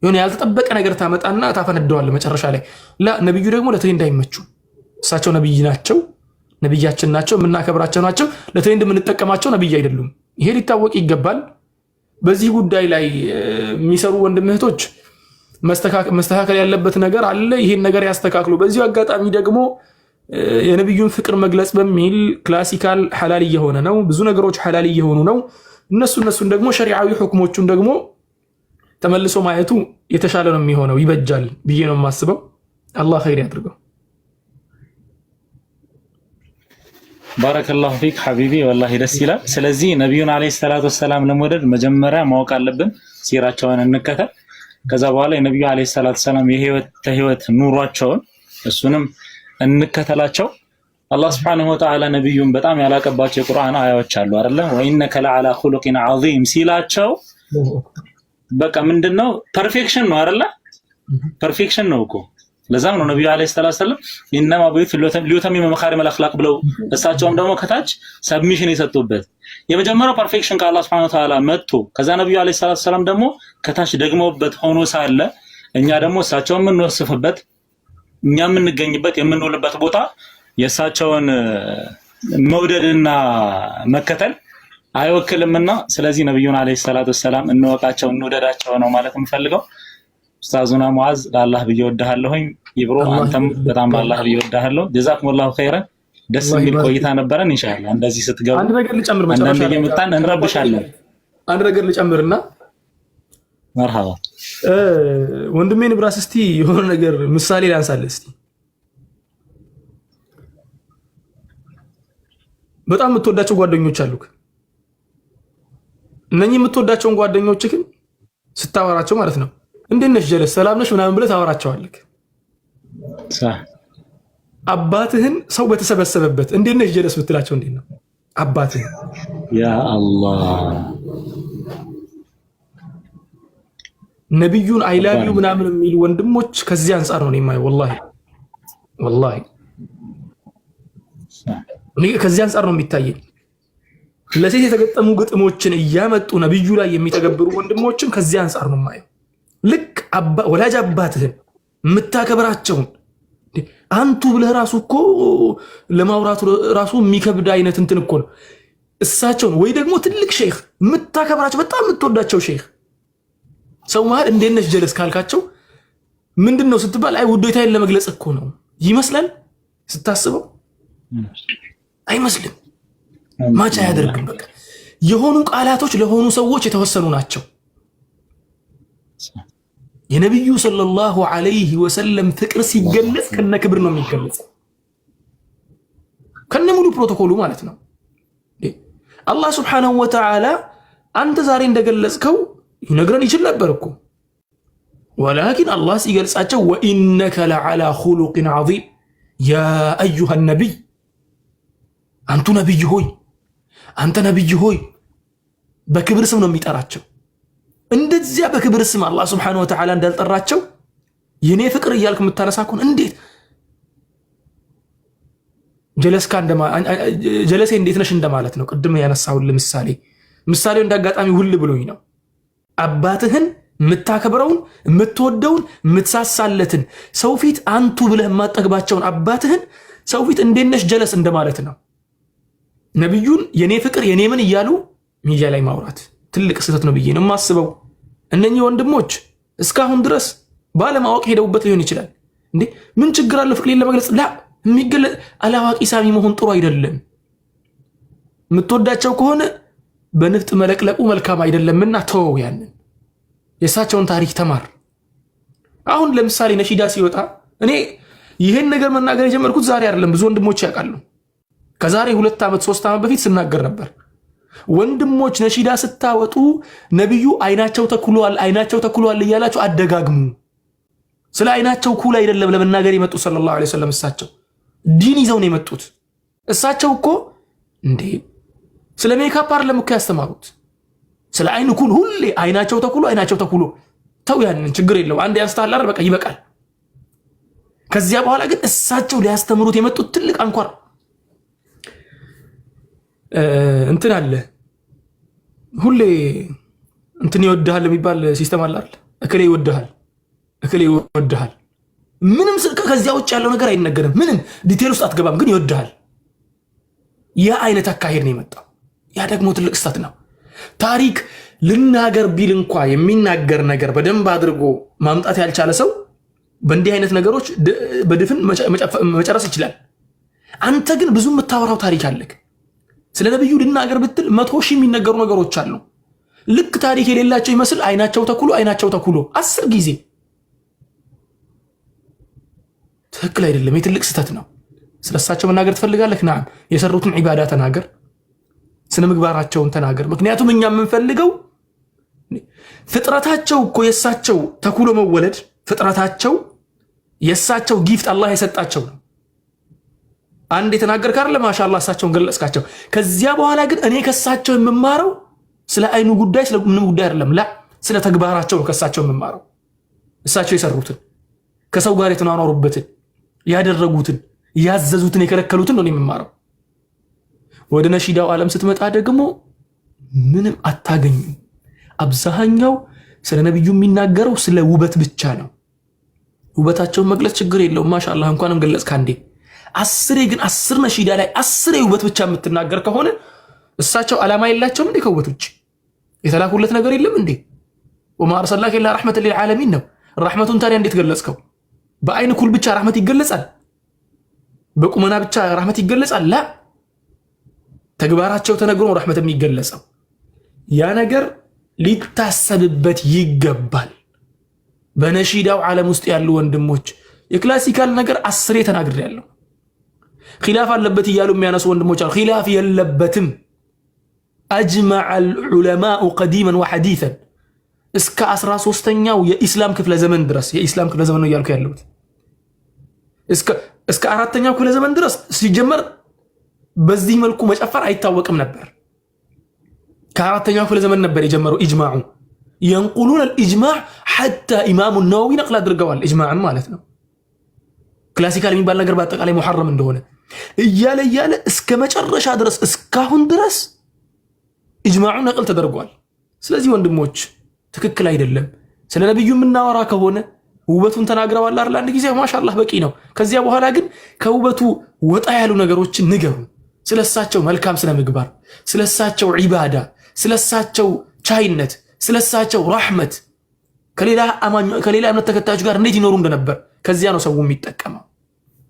የሆነ ያልተጠበቀ ነገር ታመጣና ታፈነደዋለህ መጨረሻ ላይ። ነብዩ ደግሞ ለትሬንድ አይመቹም። እሳቸው ነብይ ናቸው፣ ነብያችን ናቸው፣ የምናከብራቸው ናቸው። ለትሬንድ የምንጠቀማቸው ነብይ አይደሉም። ይሄ ሊታወቅ ይገባል። በዚህ ጉዳይ ላይ የሚሰሩ ወንድም እህቶች መስተካከል ያለበት ነገር አለ። ይሄን ነገር ያስተካክሉ። በዚሁ አጋጣሚ ደግሞ የነብዩን ፍቅር መግለጽ በሚል ክላሲካል ሐላል እየሆነ ነው። ብዙ ነገሮች ሐላል እየሆኑ ነው። እነሱን ደግሞ ሸሪዓዊ ሁክሞቹን ደግሞ ተመልሶ ማየቱ የተሻለ ነው የሚሆነው፣ ይበጃል ብዬ ነው የማስበው። አላህ ኸይር ያድርገው። ባረከላሁ ፊክ ሐቢቢ ወላሂ ደስ ይላል። ስለዚህ ነብዩን አለይሂ ሰላቱ ወሰላም ለመውደድ መጀመሪያ ማወቅ አለብን፣ ሲራቸውን እንከተል። ከዛ በኋላ የነብዩ አለይሂ ሰላቱ ወሰላም የህይወት ኑሯቸውን እሱንም እንከተላቸው። አላህ Subhanahu Wa Ta'ala ነብዩን በጣም ያላቀባቸው የቁርአን አያዎች አሉ አይደለ? ወኢነከ ለዐላ ኹሉቂን ዐዚም ሲላቸው በቃ ምንድነው ፐርፌክሽን ነው አይደለ? ፐርፌክሽን ነው እኮ። ለዛም ነው ነብዩ አለይሂ ሰላቱ ወሰለም ኢነማ በይት ሊዩተሚመ መካሪመል አኽላቅ ብለው እሳቸውም ደግሞ ከታች ሰብሚሽን የሰጡበት የመጀመሪያው ፐርፌክሽን ከአላህ Subhanahu Wa Ta'ala መጥቶ ከዛ ነብዩ አለይሂ ሰላቱ ወሰለም ደግሞ ከታች ደግመውበት ሆኖ ሳለ እኛ ደግሞ እሳቸውን የምንወስፍበት እኛ የምንገኝበት የምንውልበት ቦታ የእሳቸውን መውደድና መከተል አይወክልምና ስለዚህ ነብዩን አለይሂ ሰላቱ ወሰላም እንወቃቸው እንወደዳቸው ነው ማለት የምፈልገው። ኡስታዙና ሙአዝ ለአላህ ብዬ ወድሃለሁኝ። ይብሮ አንተም በጣም ለአላህ ብዬ ወድሃለሁ። ጀዛኩሙላሁ ኸይረን። ደስ የሚል ቆይታ ነበረን። ኢንሻአላህ እንደዚህ ስትገቡ አንድ ነገር ልጨምር፣ መጨረሻ ላይ እንረብሻለን። አንድ ነገር ልጨምርና መርሐባ ወንድሜ ንብራስ እስቲ የሆነ ነገር ምሳሌ ላንሳለህ እስቲ በጣም የምትወዳቸው ጓደኞች አሉክ እነኚህ የምትወዳቸውን ጓደኞችህን ስታወራቸው ማለት ነው እንዴት ነሽ ጀለስ ሰላም ነሽ ምናምን ብለህ ታወራቸዋለህ አባትህን ሰው በተሰበሰበበት እንዴት ነሽ ጀለስ ብትላቸው እንዴት ነው አባትህን ያ አላህ ነብዩን አይላቢው ምናምን የሚል ወንድሞች ከዚህ አንፃር ነው የማየው ወላሂ ከዚህ አንፃር ነው የሚታየኝ ለሴት የተገጠሙ ግጥሞችን እያመጡ ነብዩ ላይ የሚተገብሩ ወንድሞችን ከዚህ አንፃር ነው የማየው ልክ ወላጅ አባትህን የምታከብራቸውን አንቱ ብለህ ራሱ እኮ ለማውራት ራሱ የሚከብድ አይነት እንትን እኮ ነው እሳቸውን ወይ ደግሞ ትልቅ ሼክ የምታከብራቸው በጣም የምትወዳቸው ሼክ ሰው መሃል እንዴት ነሽ ጀለስ ካልካቸው ምንድነው ስትባል አይ ውዴታዬን ለመግለጽ እኮ ነው ይመስላል ስታስበው አይመስልም ማቻ ያደርግም በቃ የሆኑ ቃላቶች ለሆኑ ሰዎች የተወሰኑ ናቸው የነብዩ ሰለላሁ ዐለይሂ ወሰለም ፍቅር ሲገለጽ ከነ ክብር ነው የሚገለጽ ከነ ሙሉ ፕሮቶኮሉ ማለት ነው አላህ Subhanahu Wa Ta'ala አንተ ዛሬ እንደገለጽከው ይነግረን ይችላል ነበር እኮ ولكن الله ሲገልጻቸው وانك لعلى خلق عظيم يا ايها النبي አንቱ ነብይ ሆይ አንተ ነብይ ሆይ በክብር ስም ነው የሚጠራቸው እንደዚያ በክብር ስም አላህ Subhanahu Wa Ta'ala እንዳልጠራቸው የኔ ፍቅር ይያልክ መታነሳኩን እንዴት ጀለሴ እንዴት ነሽ እንደማለት ነው ቅድም ያነሳው ምሳሌው እንዳጋጣሚ ሁሉ ብሎኝ ነው አባትህን ምታከብረውን ምትወደውን ምትሳሳለትን ሰው ፊት አንቱ ብለህ ማጠግባቸውን አባትህን ሰው ፊት እንዴት ነሽ ጀለስ እንደማለት ነው ነብዩን የኔ ፍቅር የኔ ምን ይያሉ ሚዲያ ላይ ማውራት ትልቅ ስህተት ነው ብዬ ነው ማስበው እነኚህ ወንድሞች እስካሁን ድረስ ባለማወቅ ሄደውበት ሊሆን ይችላል እንዴ ምን ችግር አለ ፍቅሬን ለመግለጽ ላ የሚገለጽ አላዋቂ ሳሚ መሆን ጥሩ አይደለም ምትወዳቸው ከሆነ በንፍጥ መለቅለቁ መልካም አይደለምና ተወው ያንን የሳቸውን ታሪክ ተማር አሁን ለምሳሌ ነሺዳ ሲወጣ እኔ ይሄን ነገር መናገር የጀመርኩት ዛሬ አይደለም ብዙ ወንድሞች ያውቃሉ ከዛሬ 2 ዓመት 3 ዓመት በፊት ስናገር ነበር ወንድሞች ነሺዳ ስታወጡ ነብዩ አይናቸው ተኩሏል እያላችሁ አደጋግሙ ስለ አይናቸው ኩል አይደለም ለመናገር የመጡት ሰለላሁ ዐለይሂ ወሰለም እሳቸው ዲን ይዘው ነው የመጡት እሳቸው እኮ እንዴ ስለ ሜካፕ አይደለም እኮ ያስተማሩት ስለ አይኑ ኩል ሁሌ አይናቸው ተኩሎ ተው ያንን ችግር የለው አንድ ያንስታል አይደል በቃ ይበቃል ከዚያ በኋላ ግን እሳቸው ሊያስተምሩት የመጡት ትልቅ አንኳር እንትን አለ ሁሌ እንትን ይወድሃል የሚባል ሲስተም አለ አይደል እከሌ ይወድሃል ምንም ከዚያ ውጭ ያለው ነገር አይነገርም ምንም ዲቴል ውስጥ አትገባም ግን ይወድሃል ያ አይነት አካሄድ ነው የመጣው ያ ደግሞ ትልቅ ስህተት ነው ታሪክ ልናገር ቢል እንኳን የሚናገር ነገር በደንብ አድርጎ ማምጣት ያልቻለ ሰው በእንዲህ አይነት ነገሮች በድፍን መጨረስ ይችላል አንተ ግን ብዙ የምታወራው ታሪክ አለክ ስለ ነብዩ ልናገር ብትል 100,000 የሚነገሩ ነገሮች አሉ ልክ ታሪክ የሌላቸው ይመስል አይናቸው ተኩሎ 10 ጊዜ ትክክል አይደለም የትልቅ ስህተት ነው ስለሳቸው መናገር ትፈልጋለህ ናም የሰሩትን ዒባዳ ተናገር ስነ ምግባራቸውን ተናገር ምክንያቱም እኛ የምንፈልገው ፍጥረታቸው እኮ የሳቸው ተኩሎ መወለድ ፍጥረታቸው የሳቸው ጊፍት አላህ የሰጣቸው ነው አንድ የተናገር ካርለ ማሻአላህ እሳቸውን ገለጽካቸው ከዚያ በኋላ ግን እኔ ከሳቸው የምማረው ስለ አይኑ ጉዳይ ስለ ምንም ጉዳይ አይደለም ላ ስለ ተግባራቸው ከሳቸው የምማረው እሳቸው የሰሩትን ከሰው ጋር የተናኖሩበትን ያደረጉትን ያዘዙትን የከለከሉትን ነው የምማረው ወደ ነሺዳው ዓለም ስትመጣ ደግሞ ምንም አታገኙም አብዛኛው ስለ ነብዩ የሚናገረው ስለ ውበት ብቻ ነው ውበታቸውን መግለጽ ችግር የለውም ማሻአላህ እንኳንም ገለጽ ካንዴ 10 ግን 10 ነሺዳ ላይ 10 ውበት ብቻ የምትናገር ከሆነ እሳቸው ዓላማ የላቸውም እንዴ ከውበት ውጭ የተላኩለት ነገር የለም እንዴ ወማ አርሰላከ ኢላ ረሕመተን ሊልዓለሚን ነው ረሕመቱን ታዲያ እንዴት ገለጽከው በአይን ኩል ብቻ ረሕመት ይገለጻል በቁመና ብቻ ረሕመት ይገለጻል ላ ተግባራቸው ተነግሮ ረሕመት የሚገለጸው ያ ነገር ሊታሰብበት ይገባል። በነሺዳው ዓለም ውስጥ ያሉ ወንድሞች የክላሲካል ነገር 10 ተናግሬያለሁ። ኺላፍ አለበት እያሉ የሚያነሱ ወንድሞች አሉ። ኺላፍ የለበትም። አጅመዐ አልዑለማኡ ቀዲመን ወሐዲሰን እስከ 13ኛው የኢስላም ክፍለ ዘመን ድረስ የኢስላም ክፍለ ዘመን ነው እያልኩ ያለሁት እስከ 4ኛው ክፍለ ዘመን ድረስ ሲጀመር በዚህ መልኩ መጨፈር አይታወቅም ነበር። ከ4ኛው ክፍለ ዘመን ነበር የጀመረው ኢጅማዑ። ينقلون الإجماع حتى إمام النووي نقل أدرقوال إجماعا مالتنا كلاسيكال من بالنا قربات عليه محرم እንደሆነ እያለ እስከ መጨረሻ ድረስ እስካሁን ድረስ ኢጅማዑ ነቅል ተደርጓል። ስለዚህ ወንድሞች ትክክል አይደለም። ስለ ነብዩ ምናወራ ከሆነ ውበቱን ተናግረዋል አይደል? አንድ ጊዜ ማሻአላህ በቂ ነው። ከዚያ በኋላ ግን ከውበቱ ወጣ ያሉ ነገሮችን ንገሩ። ስለሳቸው መልካም ስነ ምግባር፣ ስለሳቸው ዒባዳ፣ ስለሳቸው ቻይነት፣ ስለሳቸው ረህመት ከሌላ እምነት ተከታዮች ጋር እንዴት ይኖሩ እንደነበር ከዚያ ነው ሰው የሚጠቀመው።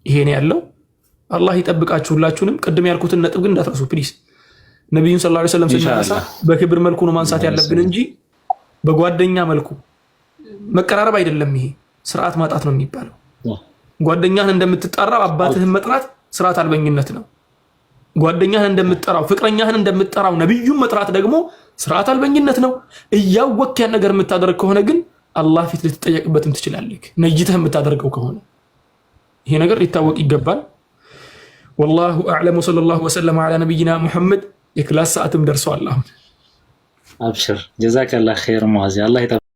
ይሄ ነው ያለው። አላህ ይጠብቃችሁ ሁላችሁንም። ቅድም ያልኩትን ነጥብ ግን እንዳትረሱ ፕሊስ። ነብዩን ሰለላሁ ዐለይሂ ወሰለም ስናነሳ በክብር መልኩ ነው ማንሳት ያለብን እንጂ በጓደኛ መልኩ መቀራረብ አይደለም። ይሄ ስርዓት ማጣት ነው የሚባለው። ጓደኛህን እንደምትጠራው አባትህን መጥራት ስርዓት አልበኝነት ነው። ጓደኛህን እንደምትጠራው ፍቅረኛህን እንደምትጠራው ነብዩን መጥራት ደግሞ ስርዓት አልበኝነት ነው። እያወቅህ ያን ነገር የምታደርግ ከሆነ ግን አላህ ፊት ልትጠየቅበትም ትችላለህ። ነይተህ የምታደርገው ከሆነ ይሄ ነገር ሊታወቅ ይገባል። ወላሁ አዕለም ወሰለላሁ ወሰለም ዐላ ነቢይና ሙሐመድ። የክላስ ሰዓትም ደርሷል አሁን። አብሽር ጀዛከላህ ኸይር ሙአዚ አላህ